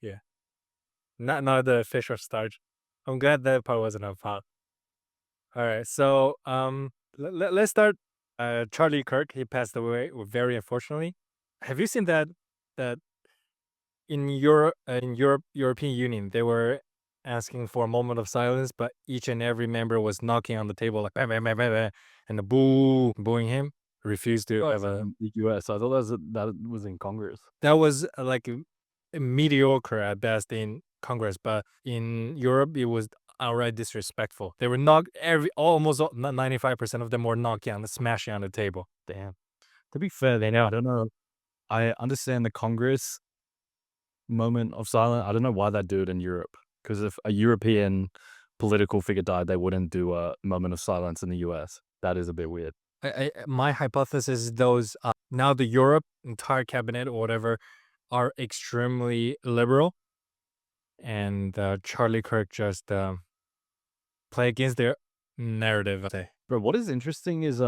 Yeah. Not the fish or starch. I'm glad that part wasn't a pot. All right. So let's start. Charlie Kirk, he passed away very unfortunately. Have you seen that in European Union they were asking for a moment of silence, but each and every member was knocking on the table like bam, bam, bam, bam, bam, and the booing him, refused to Oh, have it's a. in the US. I thought that was in Congress. That was like mediocre at best in Congress, but in Europe it was outright disrespectful. They were knock every almost 95% of them were knocking on smashing on the table. Damn. To be fair, They I know. don't know. I understand the Congress moment of silence. I don't know why they do it in Europe. Because if a European political figure died, they wouldn't do a moment of silence in the US. That is a bit weird. My hypothesis is those now the Europe entire cabinet or whatever are extremely liberal, and Charlie Kirk just play against their narrative. I say. Bro, what is interesting is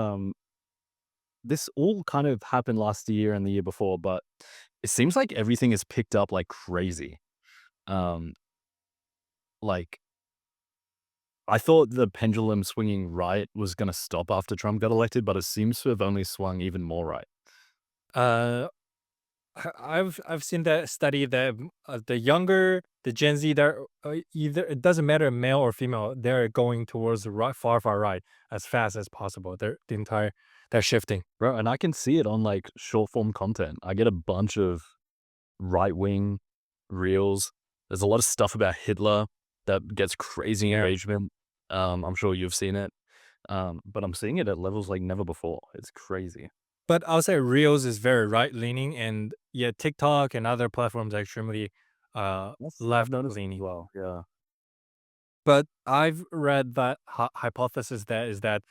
this all kind of happened last year and the year before, but it seems like everything is picked up like crazy. Um, like I thought the pendulum swinging right was gonna stop after Trump got elected, but it seems to have only swung even more right. Uh, I've seen that study that the younger the Gen Z, they're either it doesn't matter male or female, they're going towards the right, far right as fast as possible. They're shifting. Bro, and I can see it on like short form content. I get a bunch of right wing reels. There's a lot of stuff about Hitler that gets crazy Yeah. engagement. I'm sure you've seen it. But I'm seeing it at levels like never before. It's crazy. But I'll say Reels is very right leaning, and yeah, TikTok and other platforms are extremely Yes, I've left noticed as leaning. well. Yeah. But I've read that hypothesis that is that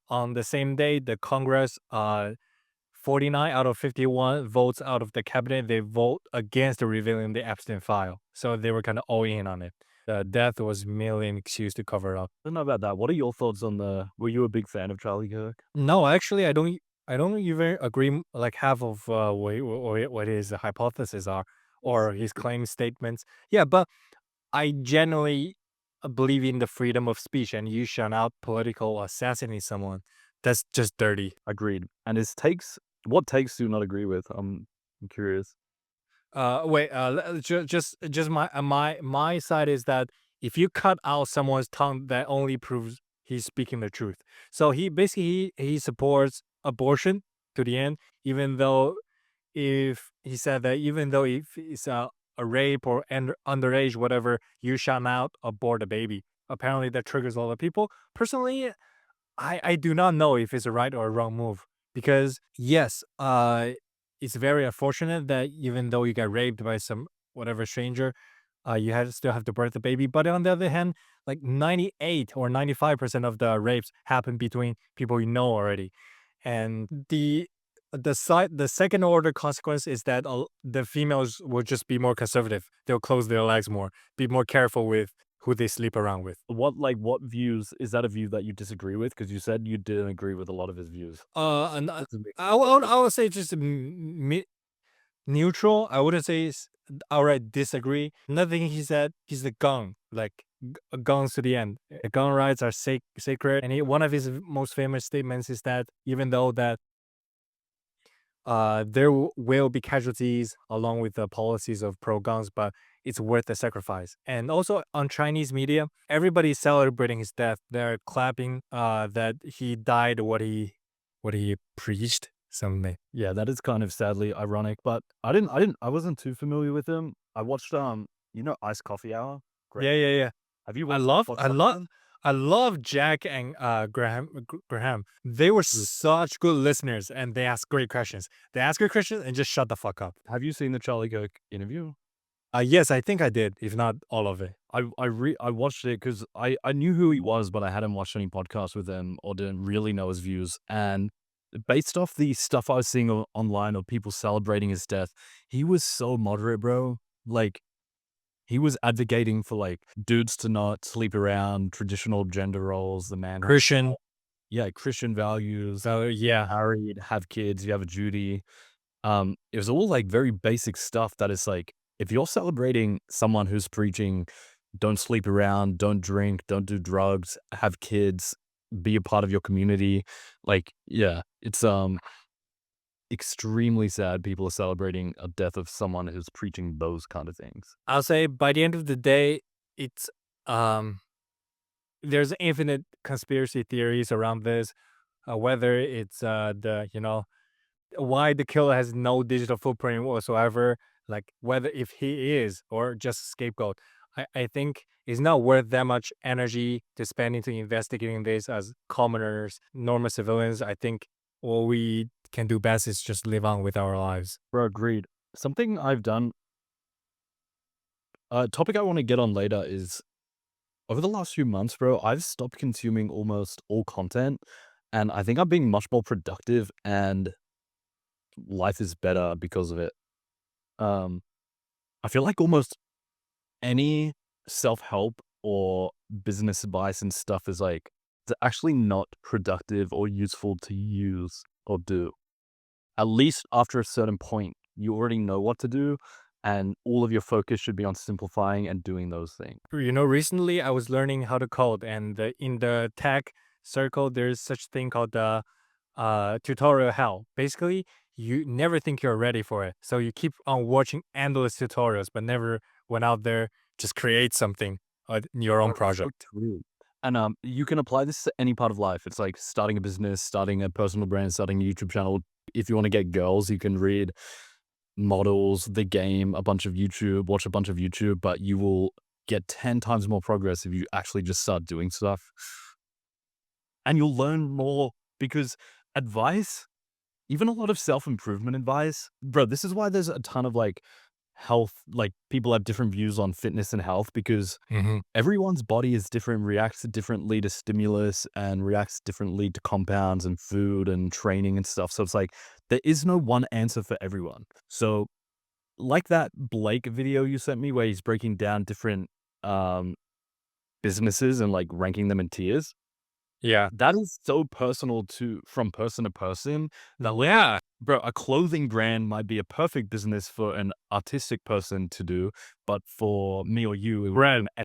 on the same day, the Congress, 49 out of 51 votes out of the cabinet, they vote against the revealing the Epstein file. So they were kind of all in on it. The death was merely an excuse to cover up. I don't know about that. What are your thoughts on the were you a big fan of Charlie Kirk? No, actually, I don't even agree. Like half of what his hypotheses are or his claim statements. Yeah, but I generally believe in the freedom of speech, and you shut out political assassinate someone. That's just dirty. Agreed. And his takes what takes do you not agree with? I'm curious. Wait. Just my side is that if you cut out someone's tongue, that only proves he's speaking the truth. So he basically he supports abortion to the end, even though if he said that even though if it's a rape or underage, whatever, you shall not abort a baby. Apparently, that triggers a lot of people. Personally, I do not know if it's a right or a wrong move because yes, it's very unfortunate that even though you got raped by some whatever stranger, you had still have to birth the baby. But on the other hand, like 98 or 95% of the rapes happen between people you know already, and the second order consequence is that the females will just be more conservative. They'll close their legs more, be more careful with who they sleep around with. What views is that a view that you disagree with? Because you said you didn't agree with a lot of his views. And It's a mix. I would say just neutral. I wouldn't say it's outright disagree. Nothing he said. He's the gun, like guns to the end. Gun rights are sacred, and one of his most famous statements is that even though that there will be casualties along with the policies of pro guns, but it's worth the sacrifice. And also on Chinese media, everybody's celebrating his death. They're clapping that he died what he preached. Something. Yeah, that is kind of sadly ironic, but I wasn't too familiar with him. I watched Iced Coffee Hour? Great. Yeah, yeah, yeah. Have you I watched love, watched I that love, one? I love Jack and Graham. They were Mm. such good listeners, and they ask great questions. They ask good questions and just shut the fuck up. Have you seen the Charlie Kirk interview? Yes, I think I did, if not all of it. I watched it because I knew who he was, but I hadn't watched any podcasts with him or didn't really know his views. And based off the stuff I was seeing online of people celebrating his death, he was so moderate, bro. Like he was advocating for like dudes to not sleep around traditional gender roles, the man, Christian, yeah, Christian values, so yeah, married, have kids, you have a duty. It was all like very basic stuff that is like if you're celebrating someone who's preaching, don't sleep around, don't drink, don't do drugs, have kids, be a part of your community, like, yeah, it's extremely sad people are celebrating a death of someone who's preaching those kind of things. I'll say by the end of the day, it's um there's infinite conspiracy theories around this. Whether it's the why the killer has no digital footprint whatsoever, like whether if he is or just a scapegoat. I think it's not worth that much energy to spend into investigating this as commoners, normal civilians. I think what we can do best is just live on with our lives. Bro, agreed. Something I've done, a topic I want to get on later is over the last few months, bro, I've stopped consuming almost all content. And I think I'm being much more productive and life is better because of it. Um, I feel like almost any self-help or business advice and stuff is like, it's actually not productive or useful to use or do. At least after a certain point, you already know what to do, and all of your focus should be on simplifying and doing those things. Recently I was learning how to code, and in the tech circle, there's such thing called the tutorial hell. Basically, you never think you're ready for it, so you keep on watching endless tutorials, but never went out there just create something in your own Bro, it's so project. true. And you can apply this to any part of life. It's like starting a business, starting a personal brand, starting a YouTube channel. If you want to get girls, you can read models, the game, a bunch of YouTube, watch a bunch of YouTube, but you will get 10 times more progress if you actually just start doing stuff. And you'll learn more because advice, even a lot of self-improvement advice, bro, this is why there's a ton of like health, like people have different views on fitness and health because Hmm. everyone's body is different, reacts differently to stimulus and reacts differently to compounds and food and training and stuff. So it's like there is no one answer for everyone. So like that Blake video you sent me where he's breaking down different um businesses and like ranking them in tiers. Yeah. That is so personal to from person to person that, Yeah. bro, a clothing brand might be a perfect business for an artistic person to do, but for me or you, it would Right. be an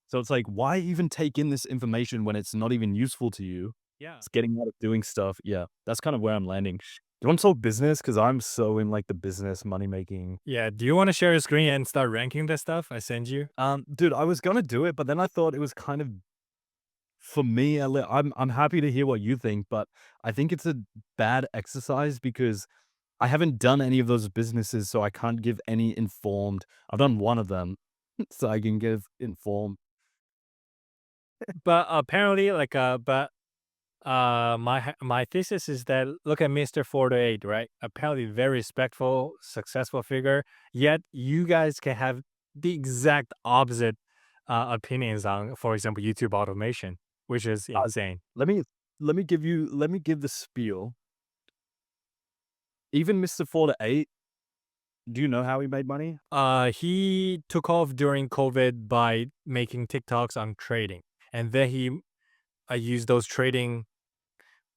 so it's like, why even take in this information when it's not even useful to you? Yeah. It's getting out of doing stuff. Yeah, that's kind of where I'm landing. Do you want to talk business? Because I'm so in like the business money making. Yeah. Do you want to share your screen and start ranking the stuff I send you? Dude, I was gonna do it, but then I thought it was kind of for me. I'm happy to hear what you think, but I think it's a bad exercise because I haven't done any of those businesses, so I can't give any informed. I've done one of them, so I can give informed. But apparently, my thesis is that look at Mr. 4 to 8, right? Apparently, very respectful, successful figure. Yet you guys can have the exact opposite opinions on, for example, YouTube automation, which is Uh, insane. let me let me give the spiel. Even Mr. 4 to 8, do you know how he made money? He took off during COVID by making TikToks on trading, and then he used those trading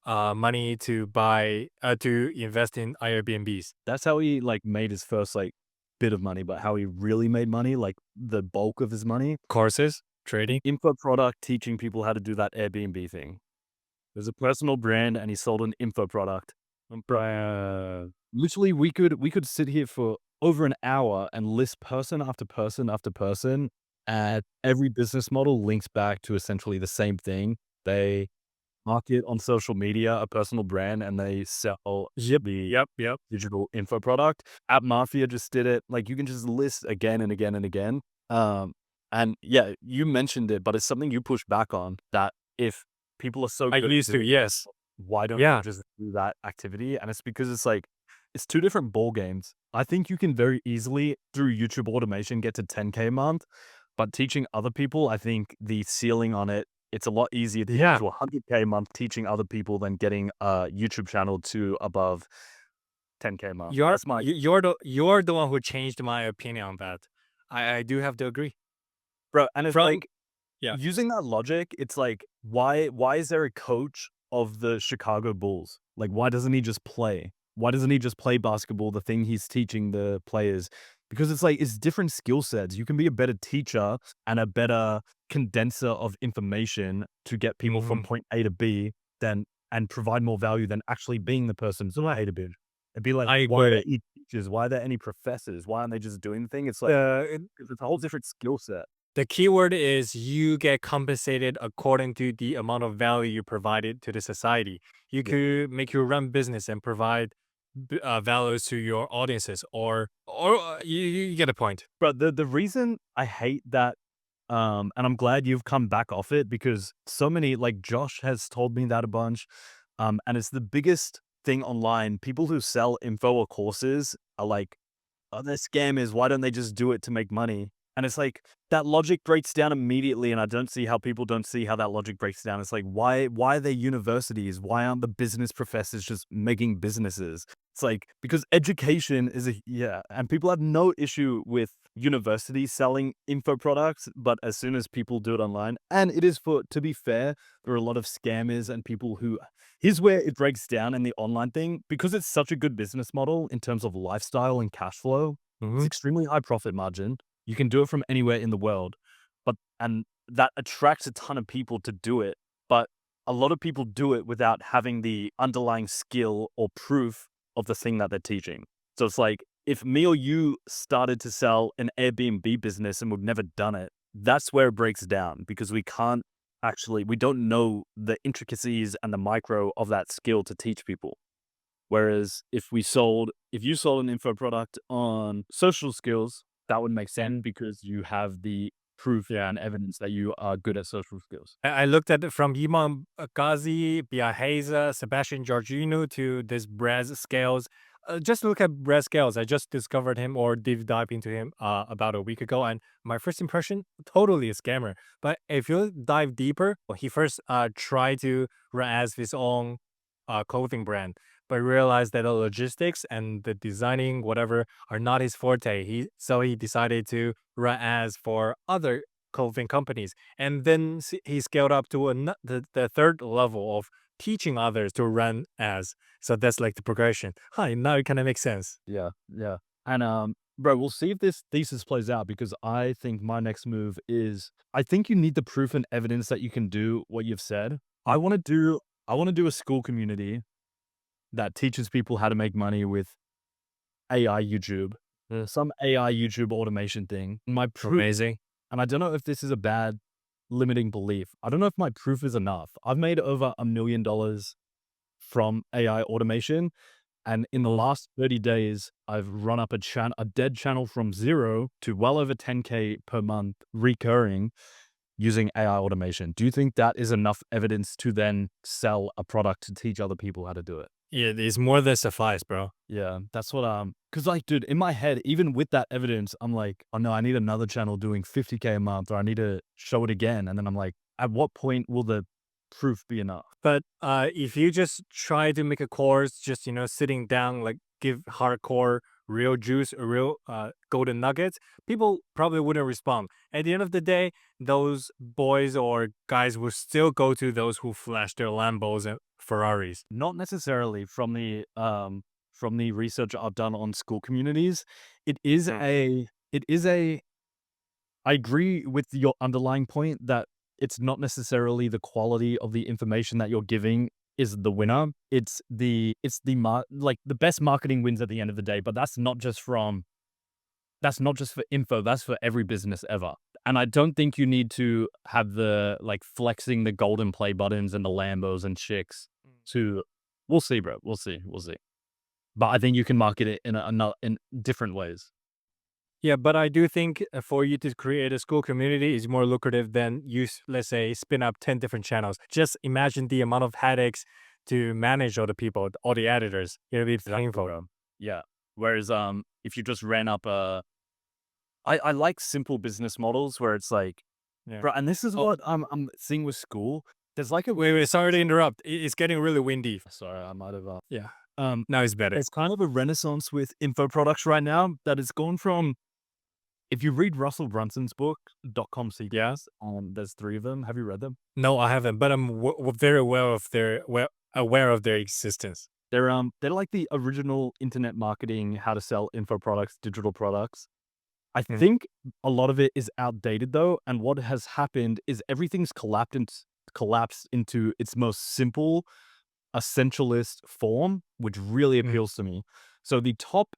money to invest in Airbnbs That's how he like made his first like bit of money, but how he really made money, like the bulk of his money, courses trading. info product teaching people how to do that Airbnb thing. There's a personal brand and he sold an info product. Literally, we could sit here for over an hour and list person after person after person, and every business model links back to essentially the same thing. They market on social media a personal brand and they sell Yep, the yep, yep. digital info product. App Mafia just did it. Like you can just list again and again and again. Um, and yeah, you mentioned it, but it's something you push back on that if people are so I good at used to, doing, yes. why don't you Yeah. just do that activity? And it's because it's like, it's two different ball games. I think you can very easily through YouTube automation get to 10K a month, but teaching other people, I think the ceiling on it, it's a lot easier to get Yeah. to 100K a month teaching other people than getting a YouTube channel to above 10K a month. You're That's my you're the one who changed my opinion on that. I do have to agree. bro. And it's From like yeah. using that logic, it's like, why is there a coach of the Chicago Bulls? Like, why doesn't he just play? Why doesn't he just play basketball, the thing he's teaching the players? because it's like it's different skill sets. You can be a better teacher and a better condenser of information to get people from Mhm. point A to B than and provide more value than actually being the person from A to B. It'd be like, I why are there agree. any teachers? Why are there any professors? Why aren't they just doing the thing? It's like The 'cause it's a whole different skill set. the keyword is you get compensated according to the amount of value you provided to the society. You Yeah. could make your run business and provide values to your audiences, or you get a point. But the reason I hate that, and I'm glad you've come back off it because so many like Josh has told me that a bunch, and it's the biggest thing online. People who sell info or courses are like, "Oh, they're scammers. Why don't they just do it to make money?" And it's like that logic breaks down immediately, and I don't see how people don't see how that logic breaks down. It's like why are they universities? Why aren't the business professors just making businesses? It's like because education is a yeah, and people have no issue with universities selling info products, but as soon as people do it online, and it is for to be fair, there are a lot of scammers and people who here's where it breaks down in the online thing because it's such a good business model in terms of lifestyle and cash flow. It's Mhm. extremely high profit margin. You can do it from anywhere in the world, but and that attracts a ton of people to do it. But a lot of people do it without having the underlying skill or proof of the thing that they're teaching. So it's like if me or you started to sell an Airbnb business and we've never done it, that's where it breaks down because we don't know the intricacies and the micro of that skill to teach people. Whereas if you sold an info product on social skills, that would make sense because you have the proof Yeah. and evidence that you are good at social skills. I looked at it from Iman Ghazi, Biaheza, Sebastian Georgino to this Brez Scales. Just look at Brez Scales. I just discovered him or deep dive into him about a week ago, and my first impression, totally a scammer. But if you dive deeper, well, he first tried to run as his own clothing brand, but realized that the logistics and the designing, whatever, are not his forte. He decided to run ads for other clothing companies, and then he scaled up to the third level of teaching others to run ads. So that's like the progression. Hi, now it kind of makes sense. Yeah, yeah. And bro, we'll see if this thesis plays out because I think my next move is I think you need the proof and evidence that you can do what you've said. I want to do a school community that teaches people how to make money with AI YouTube. Some AI YouTube automation thing. My proof Amazing. and I don't know if this is a bad limiting belief. I don't know if my proof is enough. I've made over $1 million from AI automation. And in the last 30 days, I've run up a dead channel from 0 to well over 10K per month recurring using AI automation. Do you think that is enough evidence to then sell a product to teach other people how to do it? Yeah, it's more than suffice, bro. Yeah, that's what cause like, dude, in my head, even with that evidence, I'm like, oh no, I need another channel doing 50K a month, or I need to show it again. And then I'm like, at what point will the proof be enough? But if you just try to make a course, just sitting down, like give hardcore real juice, real golden nuggets, people probably wouldn't respond. At the end of the day, those boys or guys will still go to those who flash their Lambos and Ferraris. Not necessarily from the research I've done on school communities. It is Mm. it is a I agree with your underlying point that it's not necessarily the quality of the information that you're giving is the winner. Like the best marketing wins at the end of the day, but that's not just for info, that's for every business ever. And I don't think you need to have the like flexing the golden play buttons and the Lambos and chicks to we'll see, bro. We'll see. We'll see. But I think you can market it in different ways. Yeah, but I do think for you to create a school community is more lucrative than let's say, spin up 10 different channels. Just imagine the amount of headaches to manage all the people, all the editors. It'll be painful. Bro. Yeah. Whereas if you just ran up a I like simple business models where it's like, Yeah. bro, and this is Oh, what I'm seeing with school. There's like a wait, sorry to interrupt. It's getting really windy. sorry, I might have Yeah. Now it's better. there's kind of a renaissance with info products right now that has gone from if you read Russell Brunson's book, .com Yeah. Secrets, there's 3 of them. Have you read them? No, I haven't, but I'm very aware of their existence. They're like the original internet marketing, how to sell info products, digital products. I Mm. think a lot of it is outdated though, and what has happened is everything's collapsed into its most simple essentialist form, which really Mm. appeals to me. So the top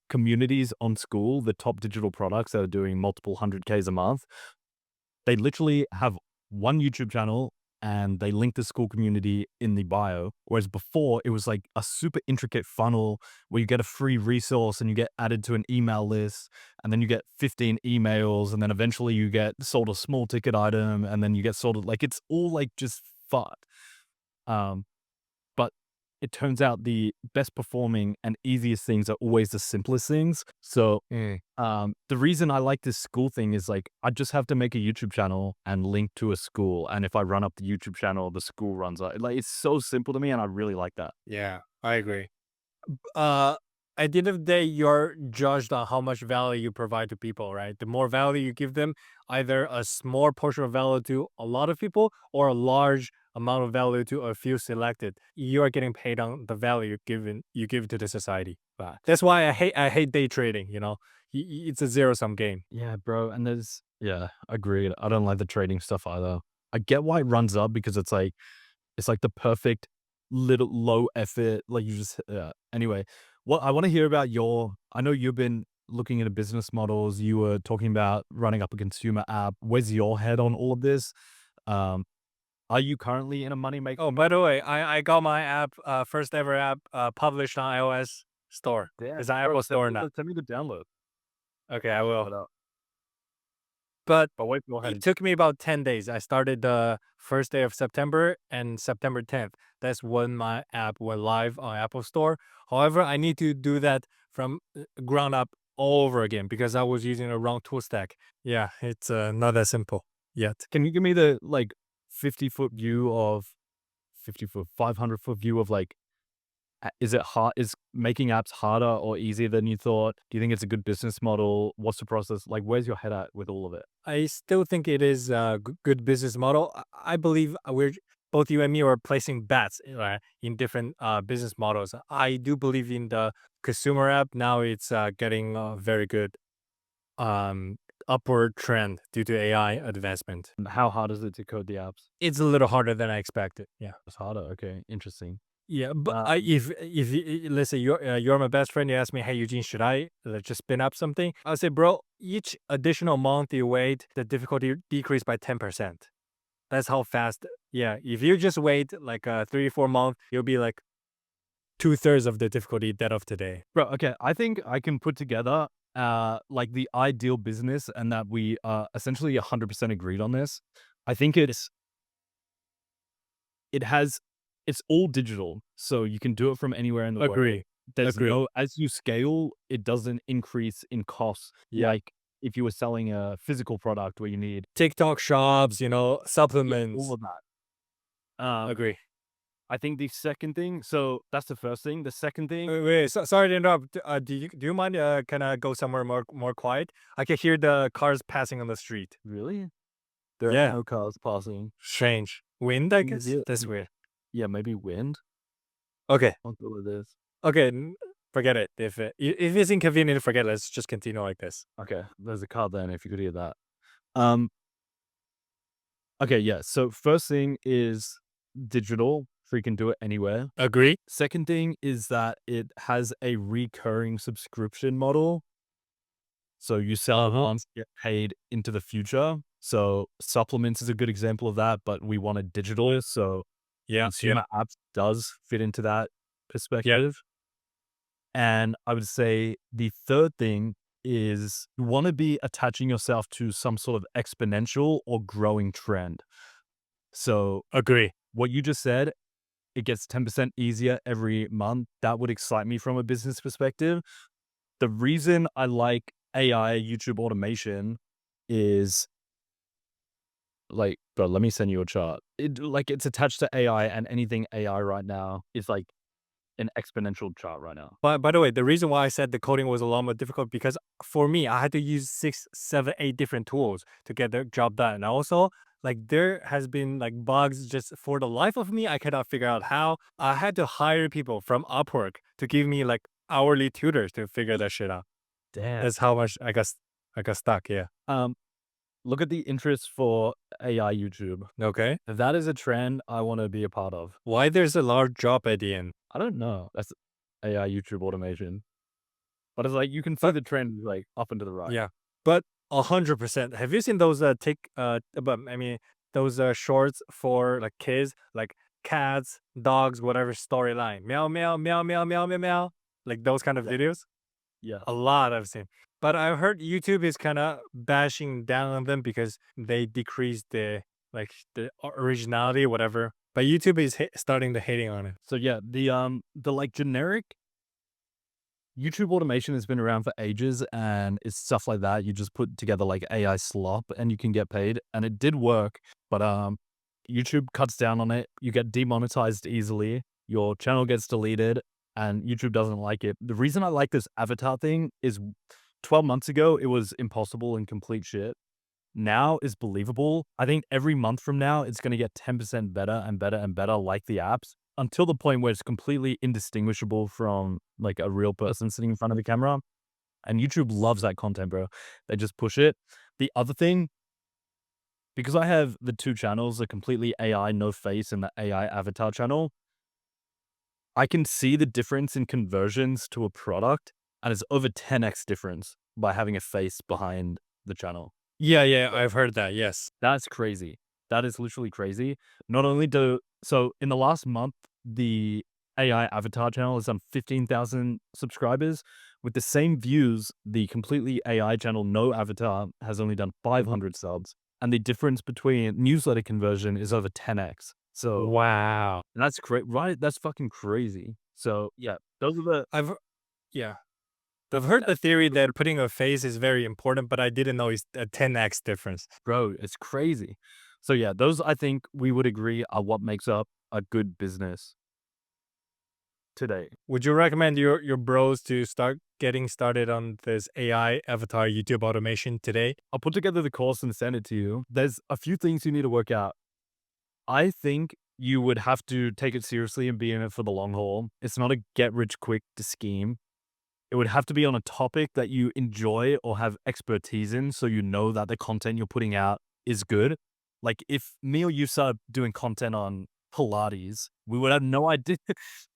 communities on school, the top digital products that are doing multiple 100Ks a month, they literally have one YouTube channel and they link the school community in the bio. Whereas before, it was like a super intricate funnel where you get a free resource and you get added to an email list, and then you get 15 emails, and then eventually you get sold a small ticket item, and then you get sold like it's all like just fun. Um, but it turns out the best performing and easiest things are always the simplest things. So Mm. the reason I like this school thing is like I just have to make a YouTube channel and link to a school, and if I run up the YouTube channel, the school runs up. Like it's so simple to me, and I really like that. Yeah, I agree. uh at the end of the day, you're judged on how much value you provide to people, right? The more value you give them, either a small portion of value to a lot of people or a large amount of value to a few selected, you are getting paid on the value you give to the society. That's why I hate day trading, it's a zero sum game. Yeah, bro. And yeah, agreed. I don't like the trading stuff either. I get why it runs up because it's like the perfect little low effort. Like you just, yeah. Anyway, what I want to hear about I know you've been looking into business models. You were talking about running up a consumer app. Where's your head on all of this? Um, are you currently in a money making? Oh, by the way, I got my app, first ever app, published on iOS store. Damn, It's on bro, Apple Store now. send me the download. Okay, I But, will. uh, But but wait, go it ahead. took me about 10 days. I started the first day of September, and September 10th. That's when my app went live on Apple Store. However, I need to do that from ground up all over again because I was using the wrong tool stack. Yeah, it's not that simple yet. Can you give me the like 50-foot view of 50-foot, 500-foot view of like, is it hard? Is making apps harder or easier than you thought? Do you think it's a good business model? What's the process? Like, where's your head at with all of it? I still think it is a good business model. I believe both you and me are placing bets in different business models. I do believe in the consumer app. Now it's getting very good um, upward trend due to AI advancement. And how hard is it to code the apps? It's a little harder than I expected. Yeah. It's harder. Okay, interesting. Yeah, but Uh, let's say you're my best friend, you ask me, hey Eugene, should I just spin up something? I'll say, bro, each additional month you wait, the difficulty decrease by 10%. That's how fast. Yeah, if you just wait like 3 or 4 months, you'll be like 2/3 of the difficulty that of today. bro, okay, I think I can put together like the ideal business, and that we are essentially 100% agreed on this. I think it has it's all digital, so you can do it from anywhere in the world. Agree. There's Agree. as you scale, it doesn't increase in costs. Yeah. Like if you were selling a physical product where you need TikTok shops, supplements. all of that. Agree. I think the second thing, so that's the first thing. The second thing, Wait, sorry to interrupt. Do you mind? Can I go somewhere more quiet? I can hear the cars passing on the street. really, there are Yeah, no cars passing. strange. Wind, I Is guess. it- That's weird. Yeah, maybe wind. Okay, I'll go with this. okay. Forget it. If it's inconvenient, forget it. Let's just continue like this. Okay, there's a car then. If you could hear that. Um. Okay, yeah. So first thing is digital, so you can do it anywhere. Agree. Second thing is that it has a recurring subscription model. So you sell it once, get paid into the future. So supplements is a good example of that, but we want it digital. So Yeah. consumer apps does fit into that perspective. And I would say the third thing is you want to be attaching yourself to some sort of exponential or growing trend. So Agree. what you just said, it gets 10% easier every month. That would excite me from a business perspective. The reason I like AI YouTube automation is like, bro, let me send you a chart. It's attached to AI, and anything AI right now is like an exponential chart right now. But by the way, the reason why I said the coding was a lot more difficult because for me, I had to use 6, 7, 8 different tools to get the job done. And also, like there has been like bugs just for the life of me. I cannot figure out how. I had to hire people from Upwork to give me like hourly tutors to figure that shit out. Damn. That's how much I got stuck. Yeah. Um, Look at the interest for AI YouTube. Okay. That is a trend I want to be a part of. Why there's a large drop at the end? I don't know. That's AI YouTube automation. But it's like you can see But the trend like up and to the right. yeah, but 100%. Have you seen those but I mean those shorts for like kids, like cats, dogs, whatever storyline, meow meow meow meow meow meow meow, like those kind of Yeah. videos? Yeah. A lot I've seen. But I've heard YouTube is kind of bashing down on them because they decrease the like the originality, whatever. But YouTube is starting to hating on it. So yeah, the like generic YouTube automation has been around for ages and it's stuff like that. You just put together like AI slop and you can get paid. And it did work, but YouTube cuts down on it. You get demonetized easily. Your channel gets deleted and YouTube doesn't like it. The reason I like this avatar thing is 12 months ago it was impossible and complete shit. Now is believable. I think every month from now, it's going to get 10% better and better and better, like the apps, until the point where it's completely indistinguishable from like a real person sitting in front of the camera. And YouTube loves that content, bro. They just push it. The other thing, because I have the two channels, the completely AI no face and the AI avatar channel, I can see the difference in conversions to a product, and it's over 10x difference by having a face behind the channel. Yeah, yeah, I've heard that. Yes. That's crazy. That is literally crazy. Not only do so in the last month, the AI avatar channel has done 15,000 subscribers. With the same views, the completely AI channel, no avatar, has only done 500 subs. And the difference between newsletter conversion is over 10x. So Wow. and that's great, right? That's fucking crazy. So yeah, those are the Yeah. I've heard the theory that putting a face is very important, but I didn't know it's a 10x difference. bro, it's crazy. So yeah, those I think we would agree are what makes up a good business today. Would you recommend your bros to start getting started on this AI avatar YouTube automation today? I'll put together the course and send it to you. There's a few things you need to work out. I think you would have to take it seriously and be in it for the long haul. It's not a get rich quick scheme. It would have to be on a topic that you enjoy or have expertise in so you know that the content you're putting out is good. Like if me or you start doing content on Pilates, we would have no idea.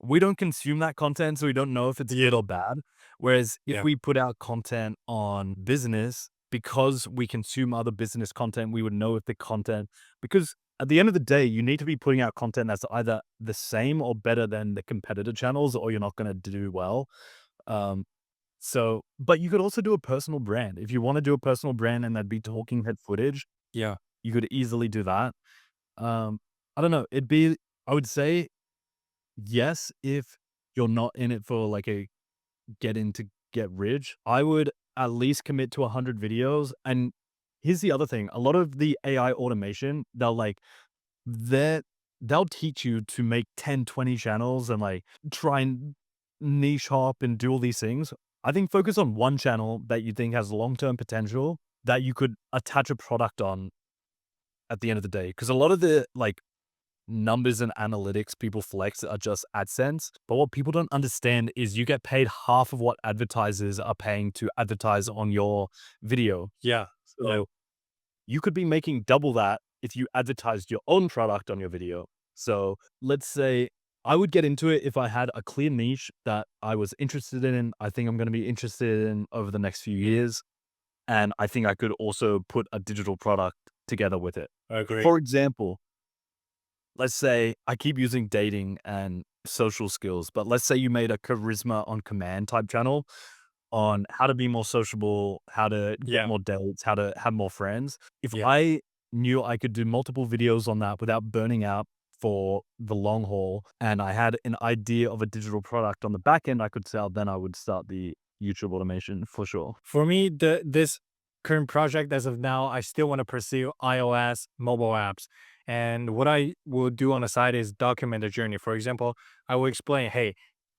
We don't consume that content, so we don't know if it's good or bad. Whereas if Yeah. we put out content on business, because we consume other business content, we would know if the content, because at the end of the day, you need to be putting out content that's either the same or better than the competitor channels, or you're not going to do well. Um, but you could also do a personal brand. If you want to do a personal brand and that'd be talking head footage, Yeah. you could easily do that. I don't know. I would say yes, if you're not in it for like a get in to get rich, I would at least commit to 100 videos. And here's the other thing. A lot of the AI automation, that they'll teach you to make 10, 20 channels and like try and niche hop and do all these things. I think focus on one channel that you think has long-term potential that you could attach a product on at the end of the day. Because a lot of the like numbers and analytics people flex are just AdSense. But what people don't understand is you get paid half of what advertisers are paying to advertise on your video. Yeah. So you could be making double that if you advertised your own product on your video. So let's say I would get into it if I had a clear niche that I was interested in. I think I'm going to be interested in over the next few years. And I think I could also put a digital product together with it. I agree. For example, let's say I keep using dating and social skills, but let's say you made a charisma on command type channel on how to be more sociable, how to get Yeah. more dates, how to have more friends. If Yeah. I knew I could do multiple videos on that without burning out for the long haul, and I had an idea of a digital product on the back end I could sell, then I would start the YouTube automation for sure. For me, this current project as of now, I still want to pursue iOS mobile apps. And what I will do on the side is document the journey. For example, I will explain, hey,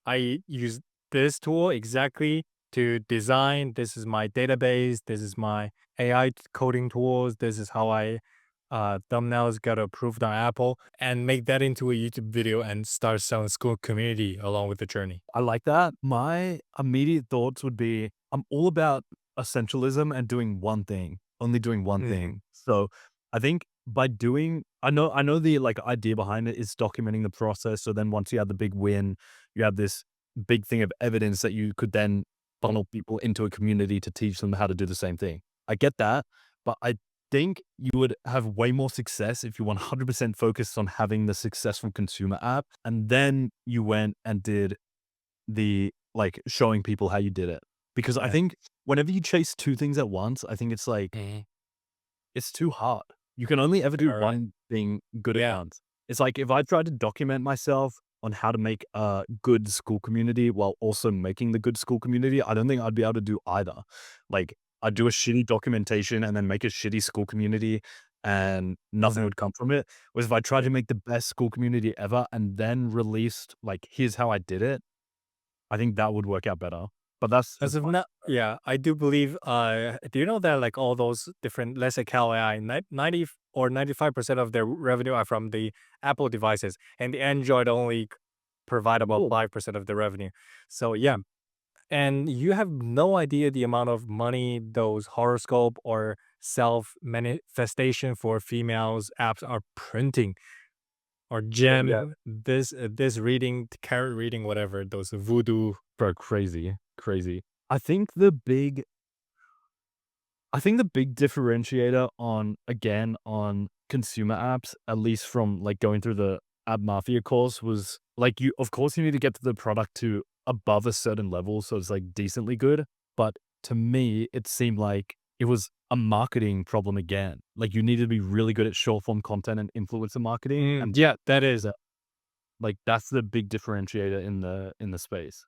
I use this tool exactly to design. This is my database. This is my AI coding tools. This is how I thumbnails got approved on Apple, and make that into a YouTube video and start selling School Community along with the journey. I like that. My immediate thoughts would be I'm all about essentialism and doing one thing, only doing one Mhm. thing. So I think by doing, I know the like idea behind it is documenting the process. So then once you have the big win, you have this big thing of evidence that you could then funnel people into a community to teach them how to do the same thing. I get that, but I think you would have way more success if you 100% focused on having the successful consumer app and then you went and did the like showing people how you did it. Because I Yeah. think whenever you chase two things at once, I think it's like Mhm. it's too hard. You can only ever do All right. one thing good at Yeah. once. It's like if I tried to document myself on how to make a good school community while also making the good school community, I don't think I'd be able to do either. Like I'd do a shitty documentation and then make a shitty school community and nothing Mhm. would come from it. Whereas if I tried to make the best school community ever and then released like here's how I did it, I think that would work out better. But that's As just of my now, yeah, I do believe. Do you know that like all those different, let's say Cal AI, 90 or 95% of their revenue are from the Apple devices, and the Android only provide about cool. 5% of the revenue. So yeah, and you have no idea the amount of money those horoscope or self manifestation for females apps are printing, or Yeah, gem this reading, tarot reading, whatever those voodoo. bro, crazy, crazy. I think the big I think the big differentiator on again on consumer apps, at least from like going through the App Mafia course, was like you of course you need to get the product to above a certain level so it's like decently good. But to me, it seemed like it was a marketing problem again. Like you need to be really good at short form content and influencer marketing. And Yeah, that is. like, that's the big differentiator in the space.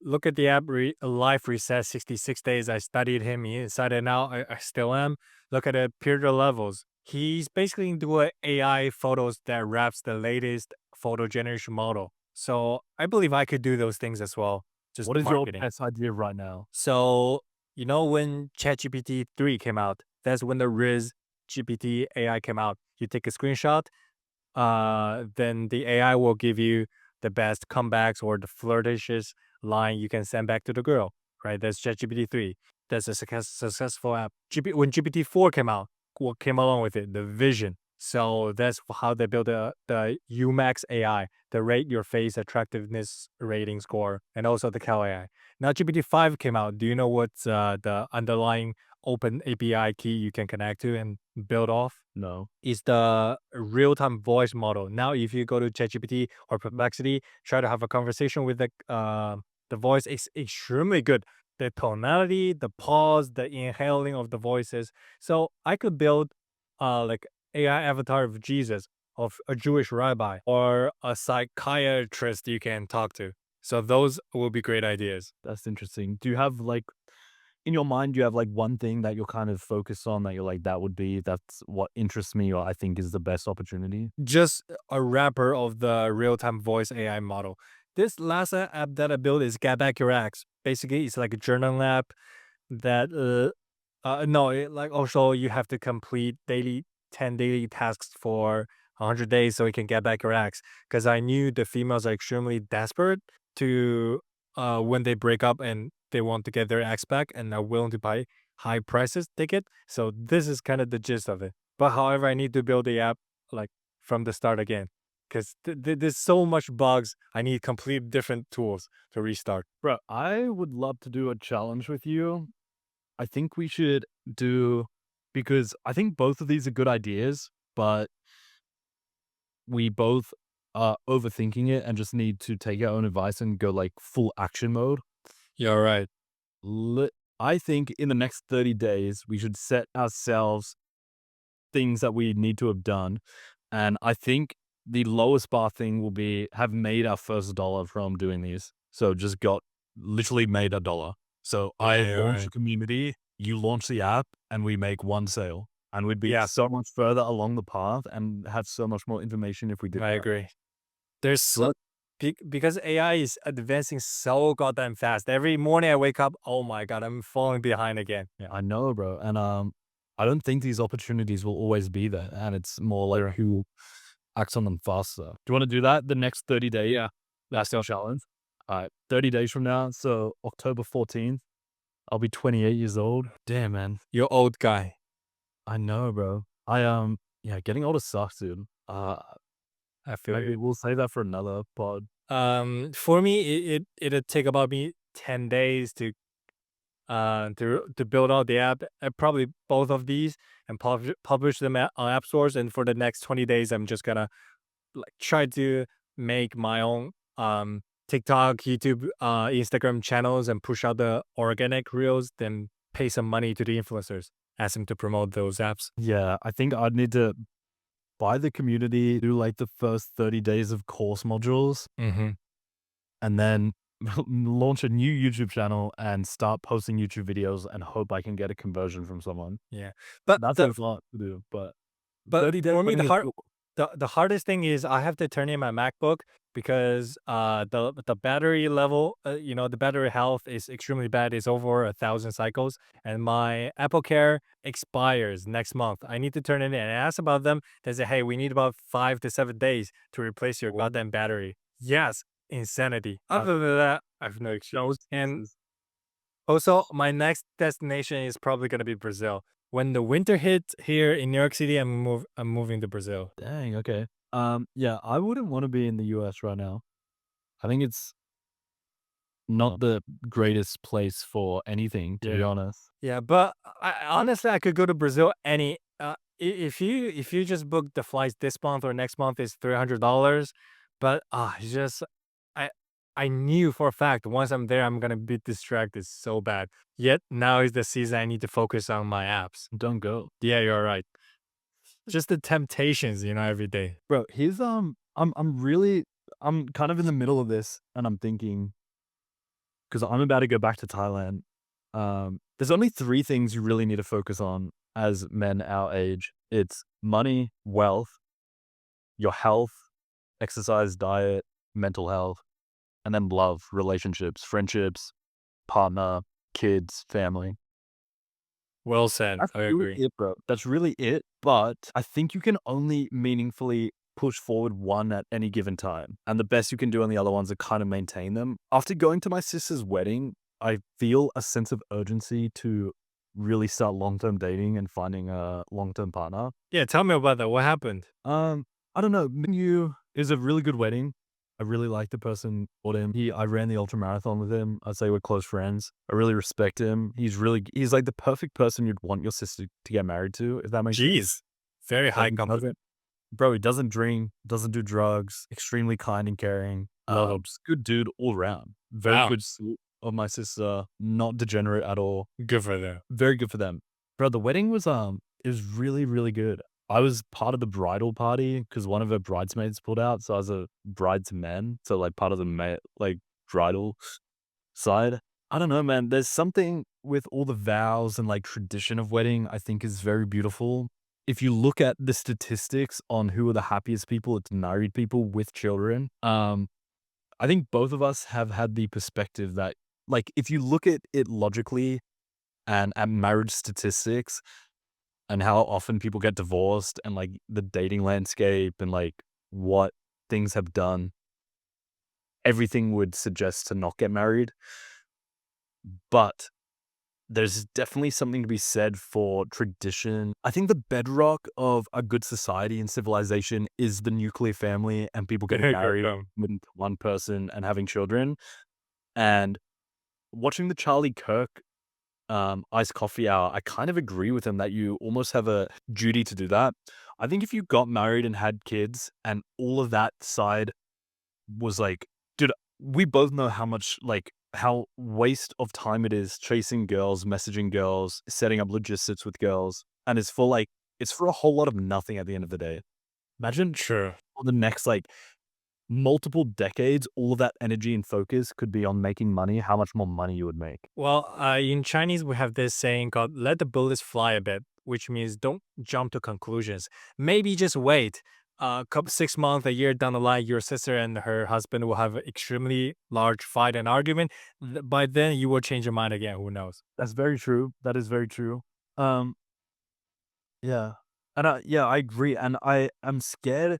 Look at the app Life Reset 66 Days. I studied him inside and out. I still am. Look at the Peter Levels. He's basically doing AI photos that wraps the latest photo generation model. So I believe I could do those things as well. Just What is your marketing. best idea right now? So, when ChatGPT 3 came out, that's when the Riz GPT AI came out. You take a screenshot, then the AI will give you the best comebacks or the flirtatious line you can send back to the girl, right? That's ChatGPT 3. That's a successful app. When GPT 4 came out, what came along with it? The vision. So that's how they built the UMax AI, the rate your face attractiveness rating score, and also the Cal AI. Now GPT 5 came out. Do you know what's the underlying open API key you can connect to and build off? No. Is the real-time voice model. Now, if you go to ChatGPT or Perplexity, try to have a conversation with the voice, is extremely good. The tonality, the pause, the inhaling of the voices. So I could build like AI avatar of Jesus, of a Jewish rabbi, or a psychiatrist you can talk to. So those will be great ideas. That's interesting. Do you have, like in your mind, do you have, like, one thing that you're kind of focused on that you're like, that's what interests me or I think is the best opportunity? Just a wrapper of the real-time voice AI model. This last app that I built is Get Back Your Ex. Basically, it's like a journal app that no, like also you have to complete 10 daily tasks for 100 days so you can get back your ex. Because I knew the females are extremely desperate to when they break up and they want to get their ex back and are willing to pay high prices ticket. So this is kind of the gist of it. But however, I need to build the app like from the start again because there's so much bugs. I need complete different tools to restart. Bro, I would love to do a challenge with you. I think we should do because I think both of these are good ideas, but we both are overthinking it and just need to take our own advice and go, like, full action mode. You're right. Li I think in the next 30 days, we should set ourselves things that we need to have done, and I think the lowest bar thing will be have made our first dollar from doing these. So just got literally made a dollar. So I Yeah, you're launch a right. community, you launch the app, and we make one sale, and we'd be Yeah, so much further along the path and have so much more information if we did I that. agree. There's so because AI is advancing so goddamn fast. Every morning I wake up, oh my god, I'm falling behind again. Yeah, I know, bro, and, I don't think these opportunities will always be there, and it's more like Sure. who acts on them faster. Do you wanna do that the next 30 days? Yeah, That's let's the go. challenge. Alright, 30 days from now, so October 14th, I'll be 28 years old. Damn, man. You're old guy. I know, bro. Yeah, getting older sucks, dude. I feel Maybe you. we'll save that for another pod. For me, it'd take about me 10 days to build out the app. Probably both of these and publish them on app stores. And for the next 20 days, I'm just gonna like try to make my own TikTok, YouTube, Instagram channels and push out the organic reels. Then pay some money to the influencers, ask them to promote those apps. Yeah, I think I'd need to buy the community, do like the first 30 days of course modules, Mm-hmm. and then launch a new YouTube channel and start posting YouTube videos and hope I can get a conversion from someone. Yeah, but That's the a lot to do, but but 30 days for me, waiting is cool. the hardest thing is I have to turn in my MacBook because the battery level, the battery health is extremely bad. It's over 1,000 cycles, and my Apple Care expires next month. I need to turn it in. And I asked about them. They say, "Hey, we need about 5 to 7 days to replace your goddamn battery." Yes, insanity. Other than that, I have no excuse. And also, my next destination is probably gonna be Brazil. When the winter hits here in New York City, I'm moving to Brazil. Dang, okay. Yeah, I wouldn't want to be in the US right now. I think it's not the greatest place for anything, to be Yeah. honest. Yeah, but honestly, I could go to Brazil any. If you just book the flights this month or next month, it's $300. But it's just I I knew for a fact once I'm there, I'm gonna be distracted so bad. Yet now is the season I need to focus on my apps. Don't go. Yeah, you're right. Just the temptations, every day. Bro, I'm kind of in the middle of this and I'm thinking, because I'm about to go back to Thailand. There's only three things you really need to focus on as men our age. It's money, wealth, your health, exercise, diet, mental health, and then love, relationships, friendships, partner, kids, family. Well said. That's I really agree. it, bro. That's really it. But I think you can only meaningfully push forward one at any given time. And the best you can do on the other ones are kind of maintain them. After going to my sister's wedding, I feel a sense of urgency to really start long-term dating and finding a long-term partner. Yeah, tell me about that. What happened? I don't know. Me and you is a really good wedding. I really like the person bought him. I ran the ultra marathon with him. I'd say we're close friends. I really respect him. He's like the perfect person you'd want your sister to get married to, if that makes sense. Jeez, very Like, high he compliment. doesn't, bro, he doesn't drink, doesn't do drugs, extremely kind and caring. Love him. Just good dude all around. Very Wow. good suit of my sister, not degenerate at all. Good for them. Very good for them. Bro, the wedding was it was really, really good. I was part of the bridal party because one of her bridesmaids pulled out, so I was a bridesman, so like part of the like bridal side. I don't know, man. There's something with all the vows and like tradition of wedding I think is very beautiful. If you look at the statistics on who are the happiest people, it's married people with children. I think both of us have had the perspective that like if you look at it logically and at marriage statistics and how often people get divorced and like the dating landscape and like what things have done, everything would suggest to not get married. But there's definitely something to be said for tradition. I think the bedrock of a good society and civilization is the nuclear family and people getting Good for married them. with one person and having children. And watching the Charlie Kirk iced coffee hour, I kind of agree with him that you almost have a duty to do that. I think if you got married and had kids and all of that side was like, dude, we both know how much like how waste of time it is chasing girls, messaging girls, setting up logistics with girls, and it's for a whole lot of nothing at the end of the day. Imagine Sure. for the next like multiple decades, all of that energy and focus could be on making money, how much more money you would make. Well, in Chinese, we have this saying called "let the bullets fly a bit," which means don't jump to conclusions. Maybe just wait. Couple 6 months, a year down the line, your sister and her husband will have an extremely large fight and argument. By then, you will change your mind again. Who knows? That's very true. That is very true. Um, yeah. And yeah, I agree. And I am scared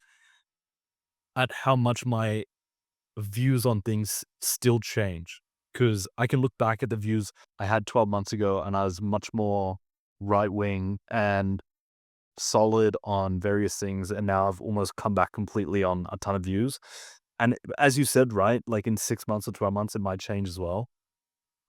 at how much my views on things still change. because I can look back at the views I had 12 months ago and I was much more right wing and solid on various things. And now I've almost come back completely on a ton of views. And as you said, right, like in 6 months or 12 months, it might change as well.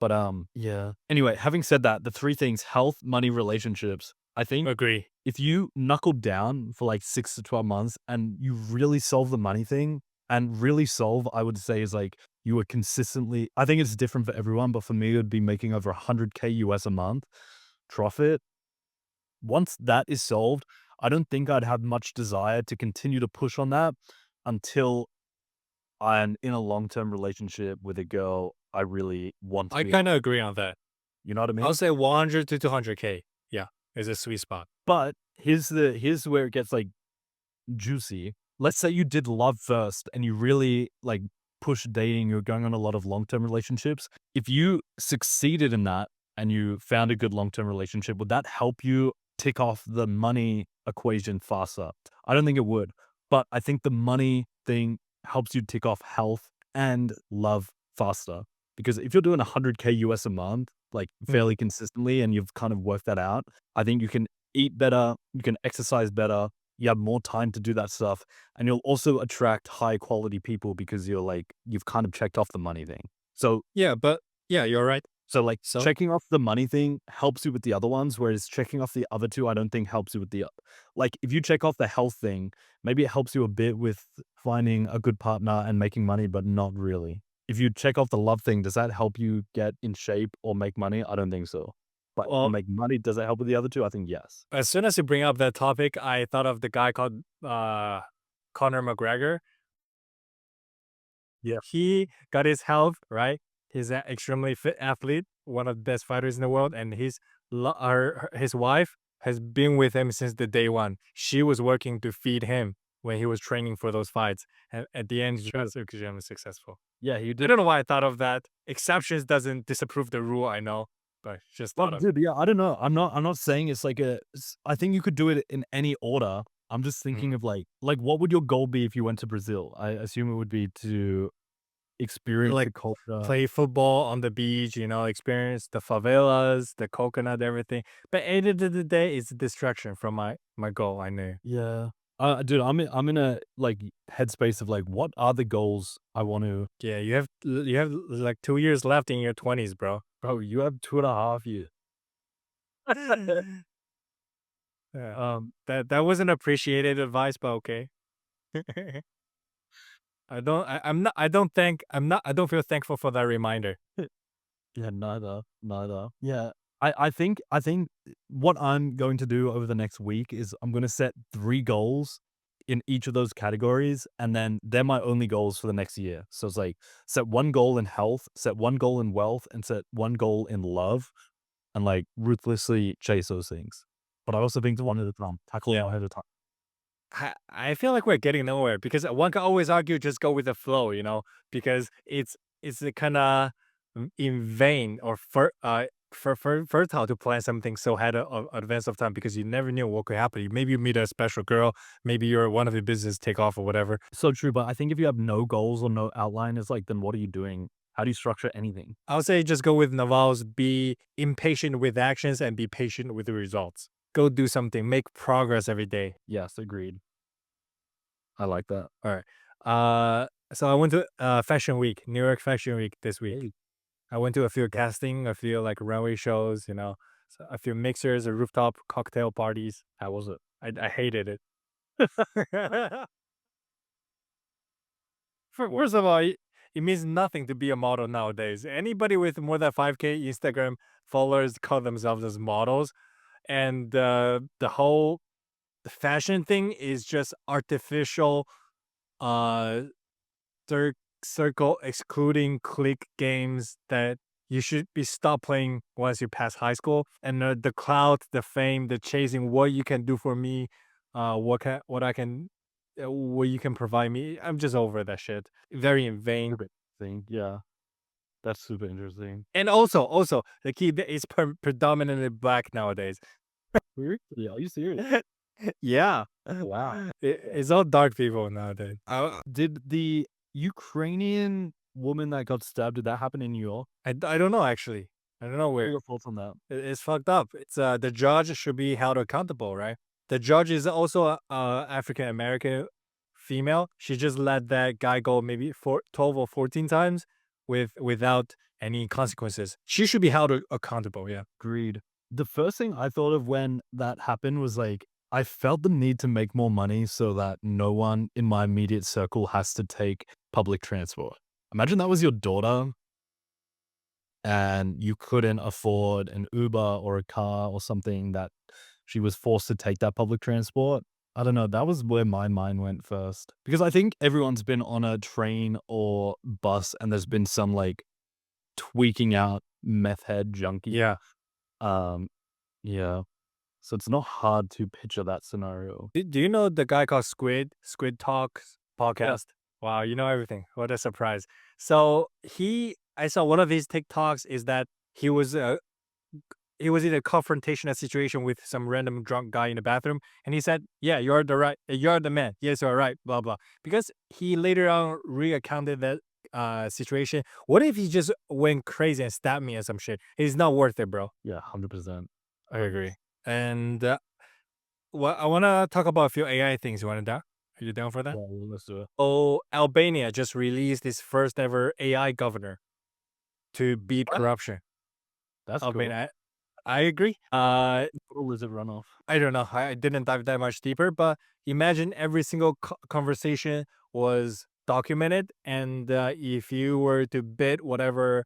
But yeah. Anyway, having said that, the three things: health, money, relationships. I think Agree. if you knuckle down for like 6 to 12 months and you really solve the money thing, and really solve, I would say, is like you were consistently, I think it's different for everyone, but for me, it would be making over 100K US a month profit. Once that is solved, I don't think I'd have much desire to continue to push on that until I'm in a long-term relationship with a girl I really want to I be. kind of agree on that. You know what I I'll mean? say 100 to 200K. Yeah, is a sweet spot. But here's where it gets like juicy. Let's say you did love first and you really like push dating, you're going on a lot of long-term relationships. If you succeeded in that and you found a good long-term relationship, would that help you tick off the money equation faster? I don't think it would, but I think the money thing helps you tick off health and love faster. Because if you're doing 100K US a month, like Mm. fairly consistently, and you've kind of worked that out, I think you can eat better, you can exercise better, you have more time to do that stuff, and you'll also attract high quality people because you're like, you've kind of checked off the money thing. So, Yeah, but yeah, you're right. like So checking off the money thing helps you with the other ones, whereas checking off the other two, I don't think helps you with the, like if you check off the health thing, maybe it helps you a bit with finding a good partner and making money, but not really. If you check off the love thing, does that help you get in shape or make money? I don't think so. But for well, making money, does it help with the other two? I think yes. as soon as you bring up that topic, I thought of the guy called Conor McGregor. Yeah. He got his health right. He's an extremely fit athlete, one of the best fighters in the world, and his wife has been with him since the day one. She was working to feed him when he was training for those fights, and at the end, he True. was extremely successful. Yeah, he I did. don't know why I thought of that. Exceptions doesn't disapprove the rule. I know, but just Well, thought of. dude, yeah, I don't know. I'm not saying it's like I think you could do it in any order. I'm just Mhm. thinking of like what would your goal be if you went to Brazil? I assume it would be to experience Like the culture. play football on the beach, experience the favelas, the coconut, everything. But at the end of the day, it's a distraction from my goal. I knew. Yeah. Dude, I'm in a like headspace of like what are the goals I want to. Yeah, you have like 2 years left in your 20s, bro. Bro, you have 2.5 years. Yeah, Um, that wasn't appreciated advice, but okay. I'm not. I don't think. I'm not. I don't feel thankful for that reminder. yeah, neither. Yeah. I think what I'm going to do over the next week is I'm going to set 3 goals in each of those categories, and then they're my only goals for the next year. So it's like set one goal in health, set one goal in wealth, and set one goal in love, and like ruthlessly chase those things. But I also think one at a time, tackle Yeah. one at a time. I feel like we're getting nowhere because one can always argue just go with the flow, because it's kind of in vain or fertile to plan something so ahead of advance of time because you never knew what could happen. Maybe you meet a special girl, maybe you're one of your business take off or whatever. So true, but I think if you have no goals or no outline, it's like then what are you doing? How do you structure anything? I would say just go with Naval's be impatient with actions and be patient with the results. Go do something, make progress every day. Yes, agreed. I like that. All right. So I went to Fashion Week, New York Fashion Week this week. Hey, I went to a few casting, a few like runway shows, so a few mixers, or rooftop cocktail parties. how was it? I hated it. First of all, it means nothing to be a model nowadays. Anybody with more than 5K Instagram followers call themselves as models, and the whole fashion thing is just artificial. Uh, circle excluding click games that you should be stop playing once you pass high school. And the clout, the fame, the chasing, what you can do for me, what I can, what you can provide me. I'm just over that shit. Very in vain. Super interesting. Yeah, that's super interesting. And also the key is predominantly black nowadays. Seriously, are you serious? Yeah, Wow. it's all dark people nowadays. Did the Ukrainian woman that got stabbed, did that happen in New York? I don't know actually. I don't know What are where. your thoughts on that? It's fucked up. It's the judge should be held accountable, right? The judge is also a African American female. She just let that guy go maybe 12 or 14 times without any consequences. She should be held accountable. Yeah. Agreed. The first thing I thought of when that happened was like, I felt the need to make more money so that no one in my immediate circle has to take public transport. Imagine that was your daughter and you couldn't afford an Uber or a car or something that she was forced to take that public transport. I don't know. That was where my mind went first. Because I think everyone's been on a train or bus and there's been some like tweaking out meth head junkie. Yeah. Um, yeah. So it's not hard to picture that scenario. Do you know the guy called Squid Talks podcast? Wow, you know everything. What a surprise. So I saw one of his TikToks is that he was in a confrontational situation with some random drunk guy in the bathroom, and he said, "Yeah, you're the man. Yes, you're right." Blah blah. Because he later on reaccounted that situation. What if he just went crazy and stabbed me or some shit? It's not worth it, bro. Yeah, 100%. I agree. And well, I want to talk about a few AI things. You want to do? Are you down for that? Well, let's do it. Oh, Albania just released its first ever AI governor to beat What? corruption. That's I mean, cool. I agree. Little is it runoff? I don't know. I didn't dive that much deeper, but imagine every single conversation was documented, and if you were to bid whatever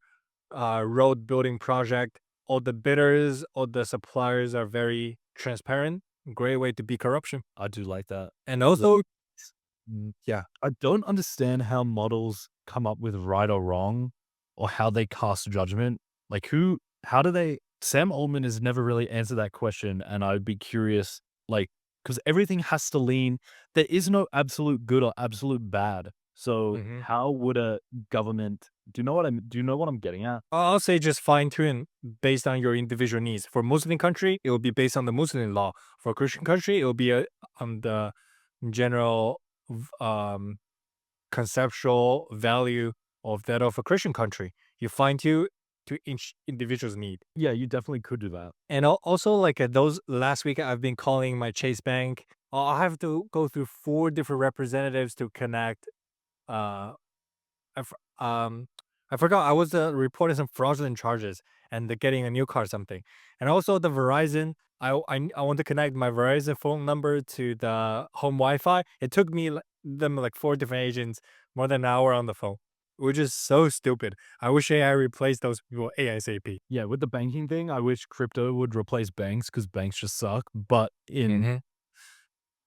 road building project, all the bidders, all the suppliers are very transparent. Great way to beat corruption. I do like that. And also, yeah, I don't understand how models come up with right or wrong or how they cast judgment. Like how do they, Sam Altman has never really answered that question. And I'd be curious, like, because everything has to lean, there is no absolute good or absolute bad. So mhm. how would a government, do you know what I'm getting at? I'll say just fine tune based on your individual needs. For Muslim country, it will be based on the Muslim law. For Christian country, it will be on the general conceptual value of that of a Christian country. You fine tune to each individual's need. Yeah, you definitely could do that. And also, like those last week, I've been calling my Chase Bank. I have to go through 4 different representatives to connect. Uh, I, f- um, I forgot I was reporting some fraudulent charges and they're getting a new car or something. And also the Verizon. I want to connect my Verizon phone number to the home Wi-Fi. It took me them like 4 different agents more than an hour on the phone, which is so stupid. I wish AI replaced those people ASAP. Yeah, with the banking thing, I wish crypto would replace banks because banks just suck. But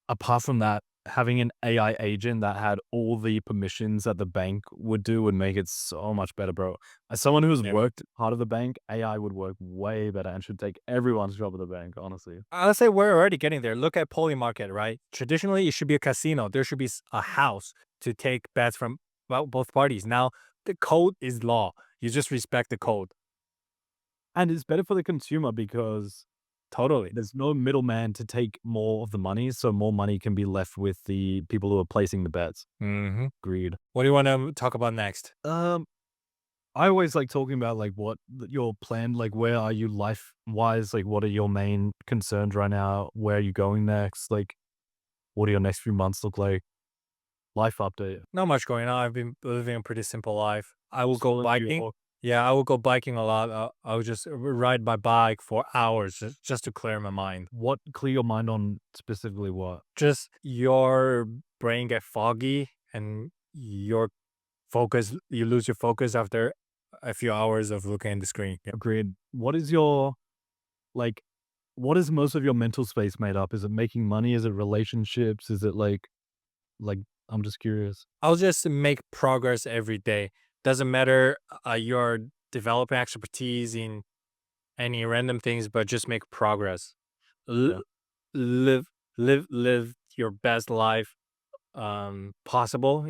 apart from that, having an AI agent that had all the permissions that the bank would do would make it so much better, bro. As someone who has Yeah. worked part of the bank, AI would work way better and should take everyone's job at the bank, honestly. I'll say we're already getting there. Look at Polymarket, right? Traditionally, it should be a casino. There should be a house to take bets from both parties. Now, the code is law. You just respect the code. And it's better for the consumer because Totally. there's no middleman to take more of the money, so more money can be left with the people who are placing the bets. Hmm. Agreed. What do you want to talk about next? I always like talking about like what your plan, like where are you life wise, like what are your main concerns right now? Where are you going next? Like what do your next few months look like? Life update. Not much going on. I've been living a pretty simple life. I will go Scrolling through your biking. phone. Yeah, I will go biking a lot. I will just ride my bike for hours just to clear my mind. What clear your mind on specifically what? Just your brain get foggy and you lose your focus after a few hours of looking at the screen. Yeah. Agreed. What is your like what is most of your mental space made up? Is it making money? Is it relationships? Is it like I'm just curious. I'll just make progress every day. Doesn't matter you're developing expertise in any random things, but just make progress. Yeah. L- live, live your best life possible.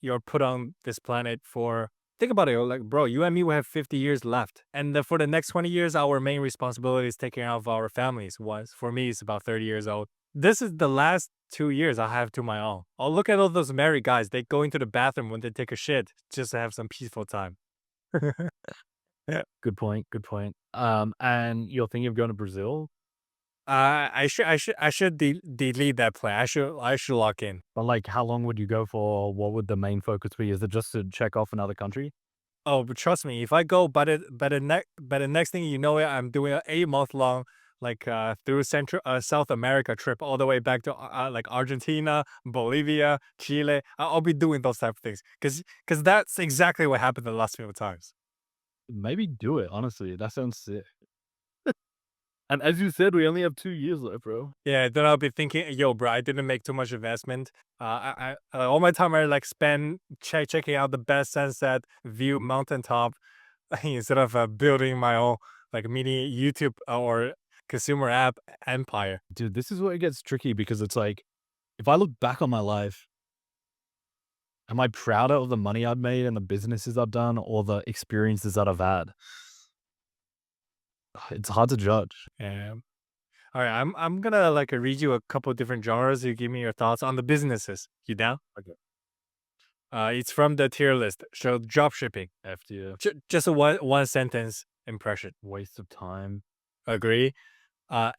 You're put on this planet for. Think about it, like bro, you and me will have 50 years left, and for the next 20 years, our main responsibility is taking care of our families. Was for me, it's about 30 years old. this is the last 2 years I have to my own. Oh, look at all those married guys. They go into the bathroom when they take a shit just to have some peaceful time. Yeah. Good point. Good point. And you're thinking of going to Brazil, I should delete that plan. I should lock in. but like, how long would you go for? What would the main focus be? Is it just to check off another country? Oh, but trust me, if I go, but the next thing you know, it, I'm doing an 8 month long like through Central South America trip all the way back to like Argentina, Bolivia, Chile. I'll be doing those type of things because that's exactly what happened the last few times. Maybe do it. Honestly, that sounds sick. And as you said, we only have 2 years left, bro. Yeah, then I'll be thinking, yo, bro, I didn't make too much investment. All my time I like spend checking out the best sunset view mountaintop instead of building my own like mini YouTube or consumer app empire. Dude, this is where it gets tricky because it's like, if I look back on my life, am I prouder of the money I've made and the businesses I've done or the experiences that I've had? It's hard to judge. Yeah. All right, I'm gonna like read you a couple different genres. You give me your thoughts on the businesses. You down? Okay. It's from the tier list. So drop shipping. FTF. Just a one sentence impression. Waste of time. Agree.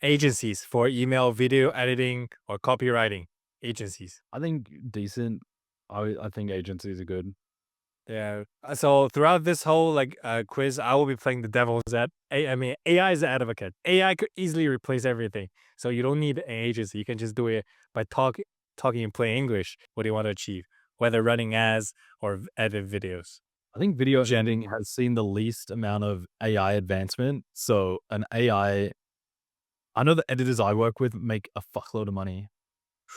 Agencies for email, video editing, or copywriting. Agencies. I think decent. I think agencies are good. Yeah. So throughout this whole like quiz, I will be playing the devil's I mean, AI is the advocate. AI could easily replace everything. So you don't need an agency. You can just do it by talking in plain English. What do you want to achieve? Whether running ads or edit videos. I think video editing has seen the least amount of AI advancement. So an AI, I know the editors I work with make a fuckload of money.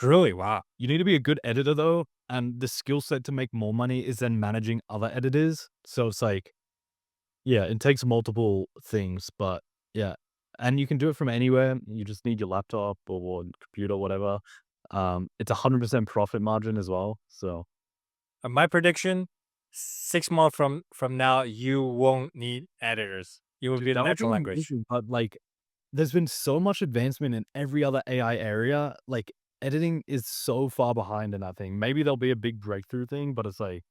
Really? Wow. You need to be a good editor though, and the skill set to make more money is then managing other editors. So it's like, yeah, it takes multiple things, but yeah, and you can do it from anywhere. You just need your laptop or computer, whatever. It's 100% profit margin as well. So My prediction: 6 months from now, you won't need editors. You will be the that would natural be language. amazing, but like, there's been so much advancement in every other AI area. Like, editing is so far behind in that thing. Maybe there'll be a big breakthrough thing, but it's like,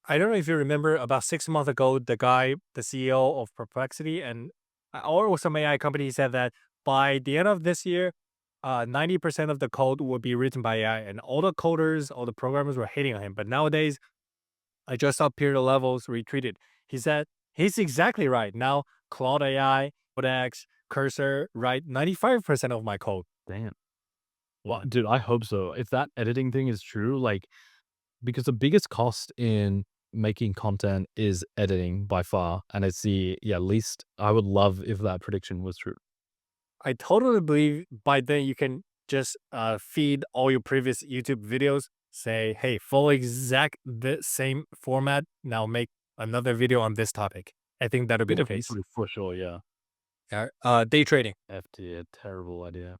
I don't know if you remember about 6 months ago, the guy, the CEO of Perplexity and or some AI company said that by the end of this year, 90% of the code will be written by AI, and all the coders, all the programmers were hating on him. But nowadays, I just saw Peter Levels retweeted. He said he's exactly right. Now, Claude AI, Codex, Cursor write 95% of my code. damn. Well, dude, I hope so. If that editing thing is true, like, because the biggest cost in making content is editing by far, and it's the least. I would love if that prediction was true. I totally believe by then you can just feed all your previous YouTube videos, say, hey, follow exact the same format. Now make another video on this topic. I think that'll be the case. For sure, yeah. Yeah. Day trading. FT, terrible idea.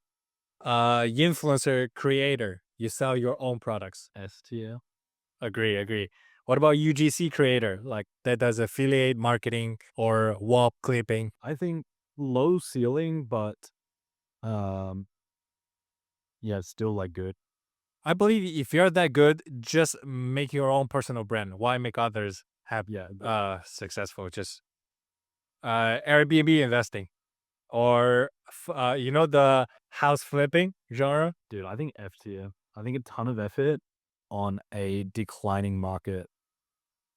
Influencer creator. You sell your own products. STL. Agree. What about UGC creator? Like that does affiliate marketing or wall clipping. I think low ceiling, but um, yeah, still like good. I believe if you're that good, just make your own personal brand. Why make others happy? Yeah, Successful? Just Airbnb investing or the house flipping genre. dude, I think F tier. I think a ton of effort on a declining market.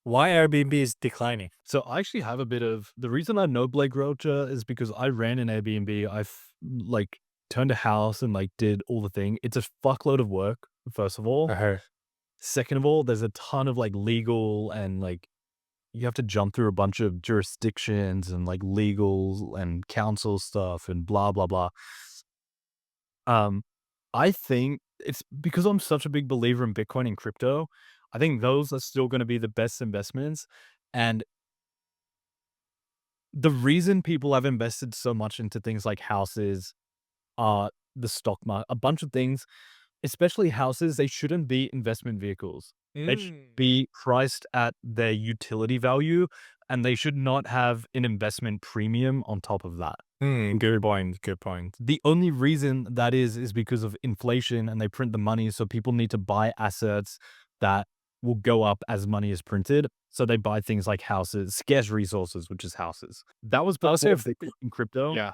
Why Airbnb is declining? So I actually have a bit of the reason I know Blake Rocha is because I ran an Airbnb. Like turned a house and like did all the thing. It's a fuckload of work, first of all. Second of all, there's a ton of like legal and like you have to jump through a bunch of jurisdictions and like legal and council stuff and blah blah blah. I think it's because I'm such a big believer in Bitcoin and crypto. I think those are still going to be the best investments. And the reason people have invested so much into things like houses, the stock market, a bunch of things, especially houses, they shouldn't be investment vehicles. They should be priced at their utility value and they should not have an investment premium on top of that. Good point. Good point. The only reason that is because of inflation and they print the money. So people need to buy assets that will go up as money is printed. So they buy things like houses, scarce resources, which is houses. That was I'll say before Bitcoin crypto. yeah.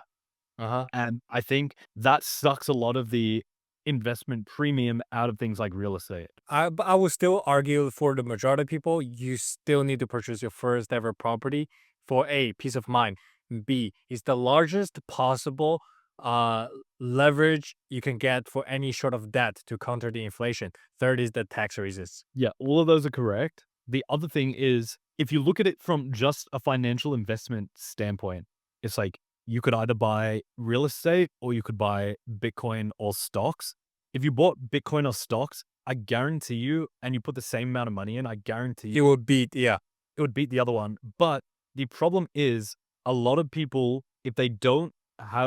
Uh-huh. And I think that sucks a lot of the investment premium out of things like real estate. But I would still argue for the majority of people, you still need to purchase your first ever property for A, peace of mind. B, is the largest possible uh leverage you can get for any sort of debt to counter the inflation. Third is the tax raises. Yeah, all of those are correct. The other thing is, if you look at it from just a financial investment standpoint, it's like you could either buy real estate or you could buy Bitcoin or stocks. If you bought Bitcoin or stocks, I guarantee you, and you put the same amount of money in, I guarantee It you, would beat, yeah. it would beat the other one. But the problem is, a lot of people, if they don't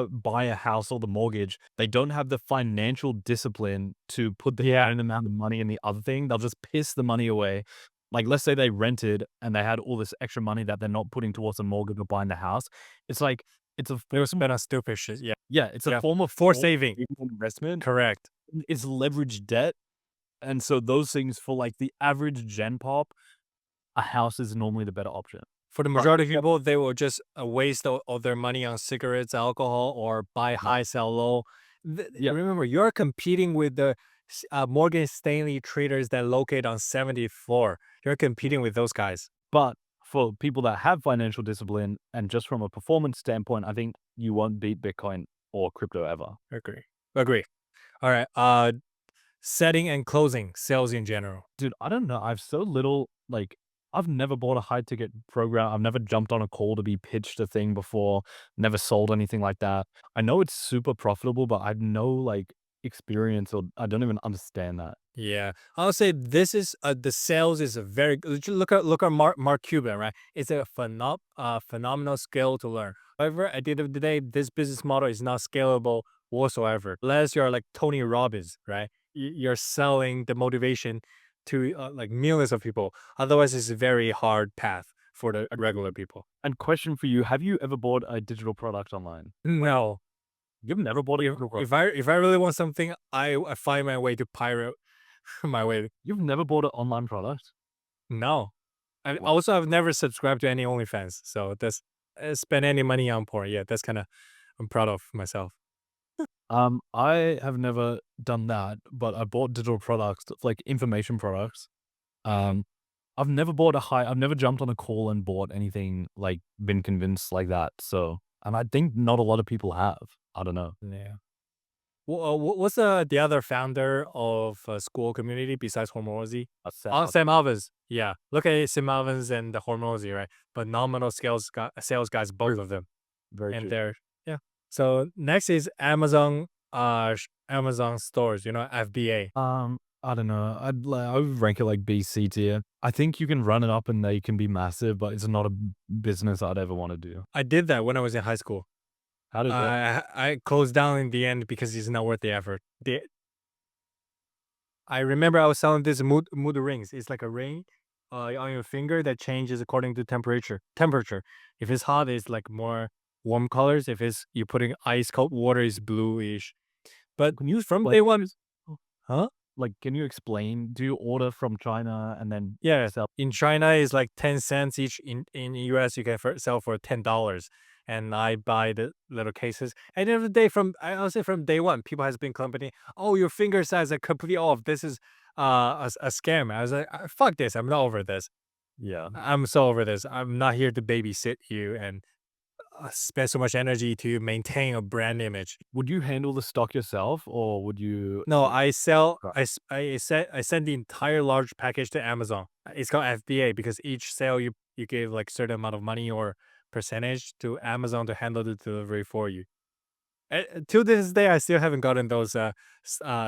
buy a house or the mortgage, they don't have the financial discipline to put the Yeah. own amount of money in the other thing. They'll just piss the money away. Like, let's say they rented and they had all this extra money that they're not putting towards a mortgage or buying the house. It's like, it's a They will spend on stupid shit. Yeah. yeah, it's a Yeah. form of For fraud, saving. investment. Correct. It's leveraged debt. And so those things for like the average Gen Pop, a house is normally the better option. For the majority of people, they will just waste all their money on cigarettes, alcohol, or buy high, sell low. Yeah. Remember, you're competing with the Morgan Stanley traders that locate on 70th floor. You're competing with those guys. But for people that have financial discipline and just from a performance standpoint, I think you won't beat Bitcoin or crypto ever. Agree. Agree. All right. Setting and closing sales in general. Dude, I don't know. I've so little, like, I've never bought a high ticket program. I've never jumped on a call to be pitched a thing before, never sold anything like that. I know it's super profitable, but I've no like experience or I don't even understand that. Yeah, I'll say this is the sales is a very good. Look at Mark Cuban, right? It's a phenomenal skill to learn. However, at the end of the day, this business model is not scalable whatsoever. Unless you're like Tony Robbins, right? You're selling the motivation to like millions of people. Otherwise, it's a very hard path for the regular people. And question for you, have you ever bought a digital product online? No, You've never bought a digital product. if I really want something, I find my way to pirate my way. You've never bought an online product? No. And Wow. also, I've never subscribed to any OnlyFans, so that's spend any money on porn. Yeah, that's kind of I'm proud of myself. I have never done that, but I bought digital products, like information products. Um, I've never jumped on a call and bought anything, like, been convinced like that, so and I think not a lot of people have. I don't know. Yeah. Well, what's the other founder of School Community besides Hormozy? Sam Alvins. Yeah, look at Sam Alvins and the Hormozy, right? Phenomenal sales guys, both of them, Very and true. they're yeah. So next is Amazon. Amazon stores. You know, FBA. I don't know. I would rank it like B, C tier. I think you can run it up and they can be massive, but it's not a business I'd ever wanna do. I did that when I was in high school. How does that I closed down in the end because it's not worth the effort. I remember I was selling this mood rings. It's like a ring on your finger that changes according to temperature. Temperature. If it's hot, it's like more warm colors. If it's you're putting ice cold water, is bluish. But can you from explain day one, huh? like, can you explain? Do you order from China and then Yeah, sell? in China is like 10 cents each. In US, you can sell for $10, and I buy the little cases. At the end of the day, I'll say from day one, people has been complaining. Oh, your finger size are completely off. This is a scam. I was like, fuck this. I'm not over this. Yeah. I'm so over this. I'm not here to babysit you and spend so much energy to maintain a brand image. Would you handle the stock yourself or would you No, I sell. Right. I send the entire large package to Amazon. It's called FBA because each sale you give like certain amount of money or percentage to Amazon to handle the delivery for you. To this day, I still haven't gotten those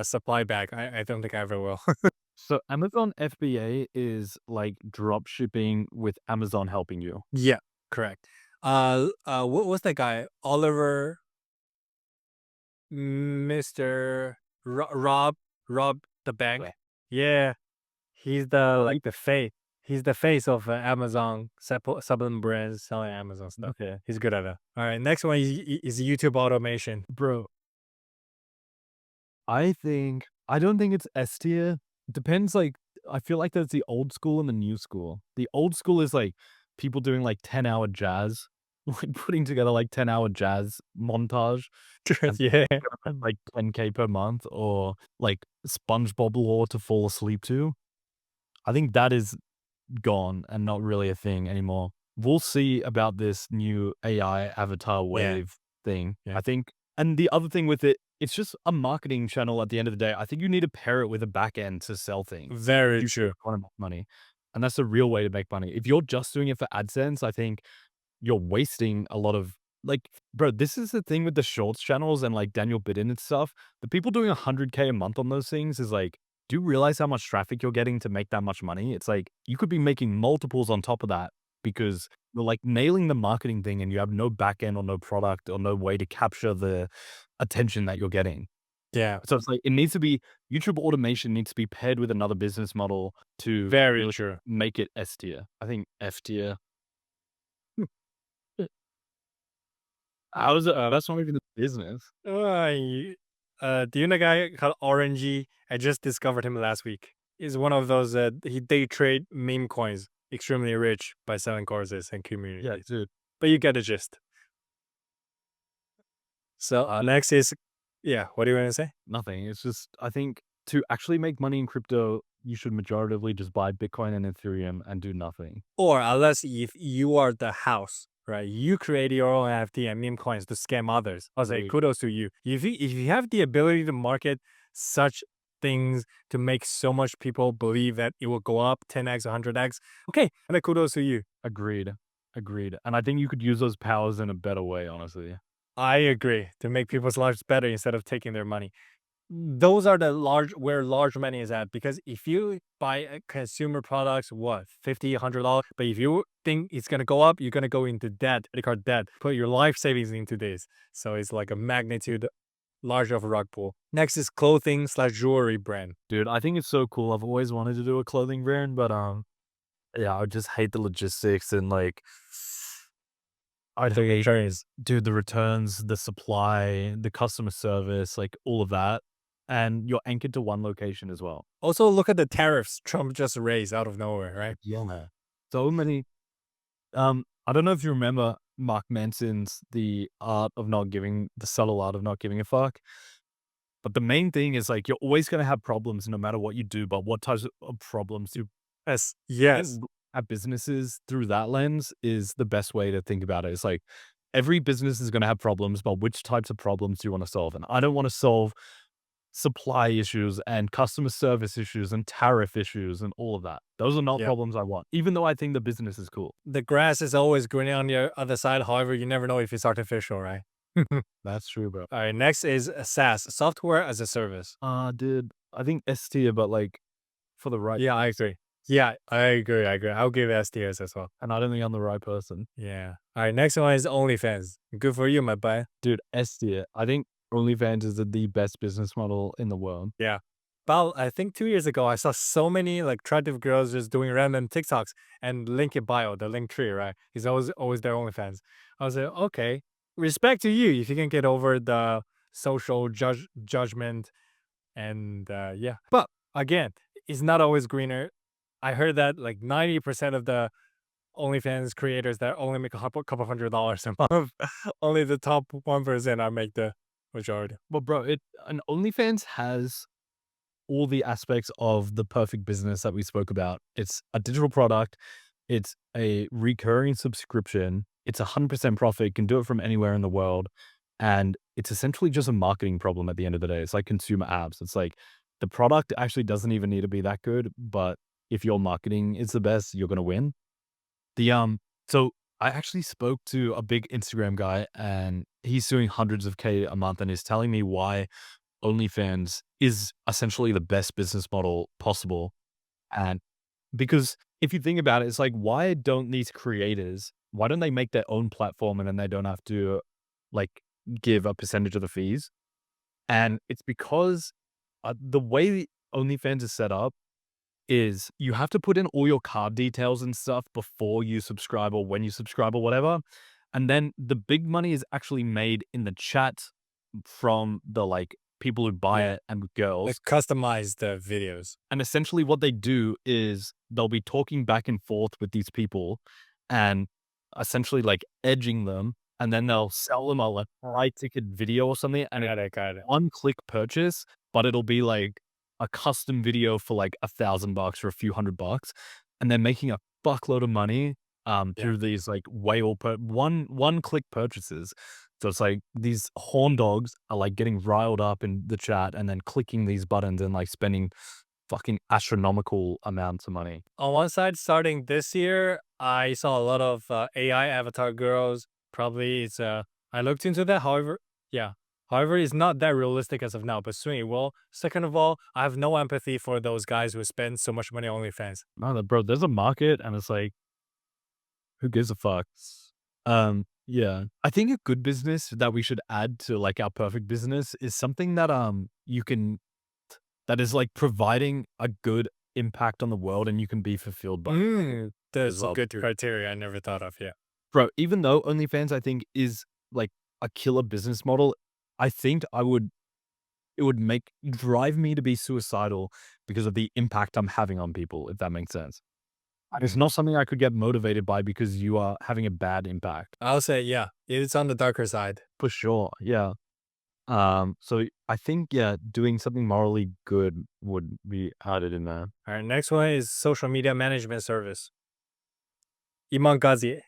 supply back. I don't think I ever will. So Amazon FBA is like drop shipping with Amazon helping you. Yeah, correct. What's that guy? Oliver, Mister Rob the bank. Right. Yeah, he's the like the face. He's the face of Amazon supplement brands selling Amazon stuff. Okay. He's good at that. All right, next one is YouTube automation. Bro, I don't think it's S tier. Depends, like, I feel like there's the old school and the new school. The old school is like people doing like 10-hour jazz, like putting together like 10-hour jazz montage and Yeah, and like 10K per month, or like SpongeBob lore to fall asleep to. I think that is gone and not really a thing anymore. We'll see about this new AI avatar yeah, wave thing. yeah. I think, and the other thing with it, it's just a marketing channel at the end of the day. I think you need to pair it with a back end to sell things. Very You true. want to make money. And that's the real way to make money. If you're just doing it for AdSense, I think you're wasting a lot of, like, bro, this is the thing with the shorts channels and like Daniel Bidden and stuff. The people doing 100K a month on those things is like, do you realize how much traffic you're getting to make that much money? It's like you could be making multiples on top of that because you're like nailing the marketing thing and you have no back end or no product or no way to capture the attention that you're getting. Yeah, So it's like it needs to be, YouTube automation needs to be paired with another business model to very really true. make it S tier. I think F tier. How's it? That's not even the business. Do you know a guy called Orangey? I just discovered him last week. He's one of those he day trade meme coins, extremely rich by selling courses and Yeah, communities. dude. But you get the gist. So next is, yeah. What do you want to say? Nothing. It's just, I think to actually make money in crypto, you should majoritively just buy Bitcoin and Ethereum and do nothing. Or unless if you are the house, right? You create your own NFT and meme coins to scam others. I'll say Agreed. kudos to you. If you have the ability to market such things to make so much people believe that it will go up 10x, 100x, okay, and then kudos to you. Agreed. Agreed. And I think you could use those powers in a better way, honestly. I agree, to make people's lives better instead of taking their money. Those are the where large money is at, because if you buy consumer products, what, 50, $100, but if you think it's going to go up, you're going to go into debt, credit card debt, put your life savings into this. So it's like a magnitude larger of a rug pull. Next is clothing slash jewelry brand. Dude, I think it's so cool. I've always wanted to do a clothing brand, but yeah, I just hate the logistics and like I The hate, returns. dude, the returns, the supply, the customer service, like all of that. And you're anchored to one location as well. Also, look at the tariffs Trump just raised out of nowhere, right? Yeah. So many. I don't know if you remember Mark Manson's the subtle art of not giving a fuck. But the main thing is like you're always gonna have problems no matter what you do, but what types of problems do Yes. Yes. and look at businesses through that lens is the best way to think about it. It's like every business is gonna have problems, but which types of problems do you want to solve? And I don't want to solve supply issues and customer service issues and tariff issues and all of that. Those are not Yeah. problems I want, even though I think the business is cool. The grass is always greener on the other side. However, you never know if it's artificial, right? That's true, bro. All right, next is SaaS, software as a service. Dude, I think S tier, but like for the right, Yeah, I agree. Yeah, I agree. I agree. I'll give S tiers as well. and I don't think I'm the right person. Yeah. All right, next one is OnlyFans. Good for you, my boy. Dude, S tier. I think OnlyFans is the best business model in the world. Yeah. About, I think 2 years ago, I saw so many like attractive girls just doing random TikToks and link in bio, the link tree, right? He's always their OnlyFans. I was like, okay, respect to you if you can get over the social judgment and yeah. But again, it's not always greener. I heard that like 90% of the OnlyFans creators that only make a couple $100 a month, only the top 1% are make the majority. Well, bro, an OnlyFans has all the aspects of the perfect business that we spoke about. It's a digital product, it's a recurring subscription, it's 100% profit, you can do it from anywhere in the world. And it's essentially just a marketing problem at the end of the day. It's like consumer apps. It's like the product actually doesn't even need to be that good, but if your marketing is the best, you're gonna win. So I actually spoke to a big Instagram guy and he's doing hundreds of K a month and is telling me why OnlyFans is essentially the best business model possible. And because if you think about it, it's like, why don't they make their own platform and then they don't have to like give a percentage of the fees? And it's because the way OnlyFans is set up, is you have to put in all your card details and stuff before you subscribe or when you subscribe or whatever. And then the big money is actually made in the chat from the like people who buy Yeah. it and Like girls. customize the videos. And essentially what they do is they'll be talking back and forth with these people and essentially like edging them. And then they'll sell them a like high ticket video or something. And Got it, got it. one click purchase, but it'll be like a custom video for like $1,000 or a few $100, and they're making a fuckload of money Yeah. through these like whale one click purchases. So it's like these horn dogs are like getting riled up in the chat and then clicking these buttons and like spending fucking astronomical amounts of money. On one side, starting this year, I saw a lot of AI avatar girls. Probably it's I looked into that. However, yeah. However, it's not that realistic as of now. But swing well. Second of all, I have no empathy for those guys who spend so much money on OnlyFans. No, bro, there's a market and it's like, who gives a fuck? Yeah. I think a good business that we should add to like our perfect business is something that you can that is like providing a good impact on the world and you can be fulfilled by as That's a well. good criteria I never thought of. Yeah. Bro, even though OnlyFans I think is like a killer business model, I think it would drive me to be suicidal because of the impact I'm having on people, if that makes sense. It's not something I could get motivated by because you are having a bad impact. I'll say, yeah, it's on the darker side. For sure. Yeah. So I think, yeah, doing something morally good would be added in there. All right, next one is social media management service. Iman Ghazi.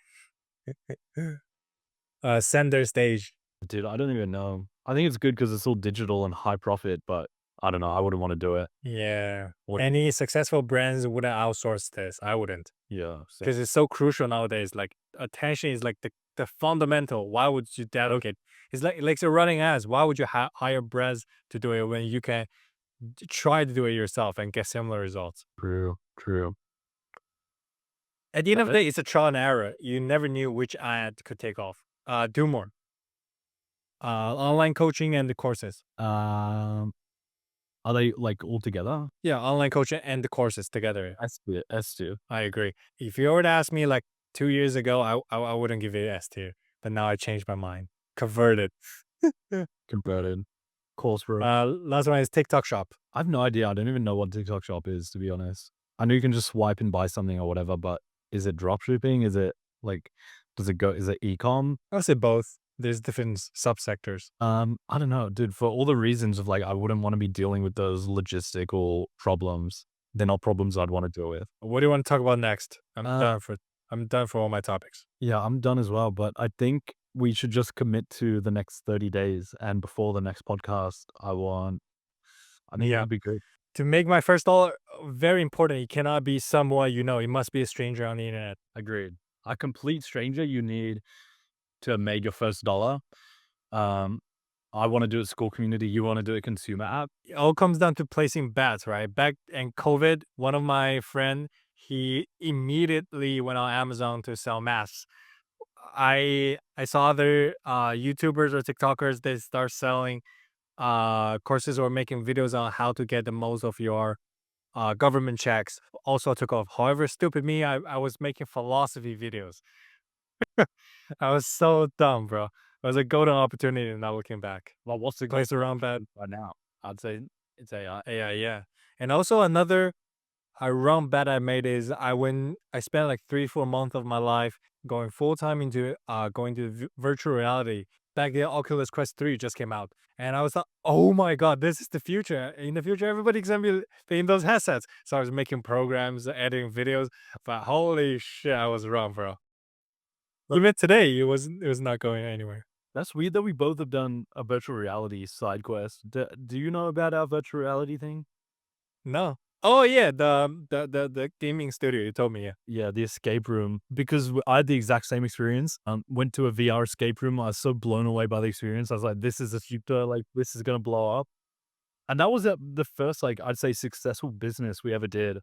Sender stage. Dude, I don't even know. I think it's good because it's all digital and high profit, but I don't know. I wouldn't want to do it. Yeah. What- Any successful brands wouldn't outsource this. I wouldn't. Yeah. same. Because it's so crucial nowadays. Like attention is like the fundamental. Why would you dedicate? It's like a running ads. Why would you hire brands to do it when you can try to do it yourself and get similar results? True. True. At the end of Got the day, it's a trial and error. You never knew which ad could take off. Do more. Online coaching and the courses. Are they like all together? Yeah, online coaching and the courses together. S2. I agree. If you were to ask me like 2 years ago, I wouldn't give it S tier. But now I changed my mind. Converted. Converted. Course, bro. Last one is TikTok Shop. I have no idea. I don't even know what TikTok Shop is, to be honest. I know you can just swipe and buy something or whatever, but is it drop shipping? Is it like, is it e-com? I'll say both. There's different subsectors. I don't know, dude, for all the reasons of like, I wouldn't want to be dealing with those logistical problems. They're not problems I'd want to deal with. What do you want to talk about next? I'm Uh, done for all my topics. Yeah, I'm done as well, but I think we should just commit to the next 30 days. And before the next podcast, I think Yeah. that'd be great. To make my first dollar, very important. It cannot be someone you know. It must be a stranger on the internet. Agreed. A complete stranger you need to have made your first dollar. I want to do a school community. You want to do a consumer app. It all comes down to placing bets, right? Back in COVID, one of my friend, he immediately went on Amazon to sell masks. I saw other YouTubers or TikTokers, they start selling courses or making videos on how to get the most of your government checks. Also took off. However, stupid me, I was making philosophy videos. I was so dumb, bro. It was a golden opportunity not looking back. Well, what's the Place around bet. right now? I'd say it's AI. Yeah. And also another wrong bet I made is I spent like 3-4 months of my life going full time into going to virtual reality. Back then, Oculus Quest 3 just came out, and I was like, "Oh my god, this is the future! In the future, everybody's gonna be in those headsets." So I was making programs, editing videos, but holy shit, I was wrong, bro. Even today, it was not going anywhere. That's weird that we both have done a virtual reality side quest. Do you know about our virtual reality thing? No. Oh yeah, the gaming studio. You told me, yeah. Yeah, the escape room. Because I had the exact same experience. Went to a VR escape room. I was so blown away by the experience. I was like, this is the future. Like, this is gonna blow up. And that was the first, like, I'd say, successful business we ever did.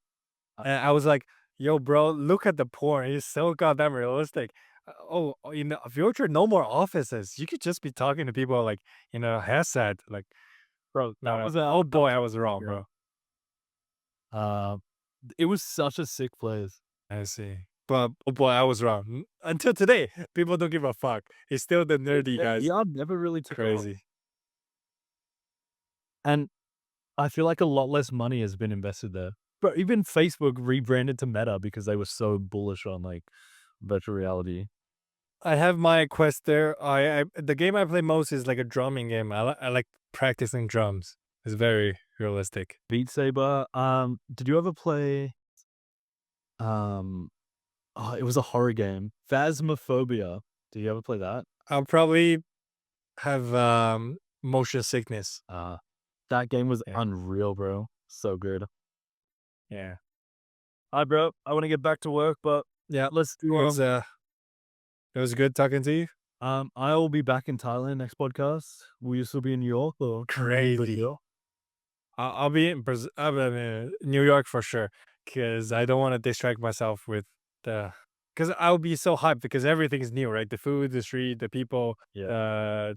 And I was like, "Yo, bro, look at the porn. It's so goddamn realistic." In the future, no more offices. You could just be talking to people like in a headset. Like, Bro, no, oh boy, I was wrong, bro. It was such a sick place. I see. But oh boy, I was wrong. Until today, people don't give a fuck. He's still the nerdy guys. VR never really took off. Crazy. And I feel like a lot less money has been invested there. But even Facebook rebranded to Meta because they were so bullish on like virtual reality. I have my quest there. I the game I play most is like a drumming game. I like practicing drums. It's very realistic. Beat Saber. Did you ever play? It was a horror game. Phasmophobia. Did you ever play that? I'll probably have motion sickness. That game was Yeah. unreal, bro. So good. Yeah. Hi, bro. I want to get back to work, but Yeah. let's It do was good talking to you. I will be back in Thailand next podcast. Will you still be in New York or Crazy. I'll be in New York for sure, because I don't want to distract myself with the. Because I'll be so hyped because everything is new, right? The food, the street, the people, the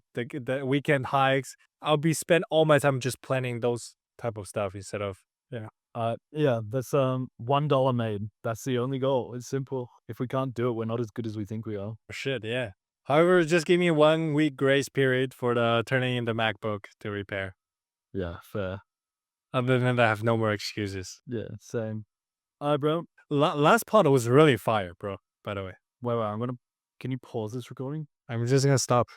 weekend hikes. I'll be spend all my time just planning those type of stuff instead of Yeah, that's $1 made. That's the only goal. It's simple. If we can't do it, we're not as good as we think we are. shit. Yeah. However, just give me 1 week grace period for the turning in the MacBook to repair. Yeah, fair. Other than that, I have no more excuses. Yeah, same. Alright, bro. Last part was really fire, bro. By the way, Wait, I'm gonna. Can you pause this recording? I'm just gonna stop.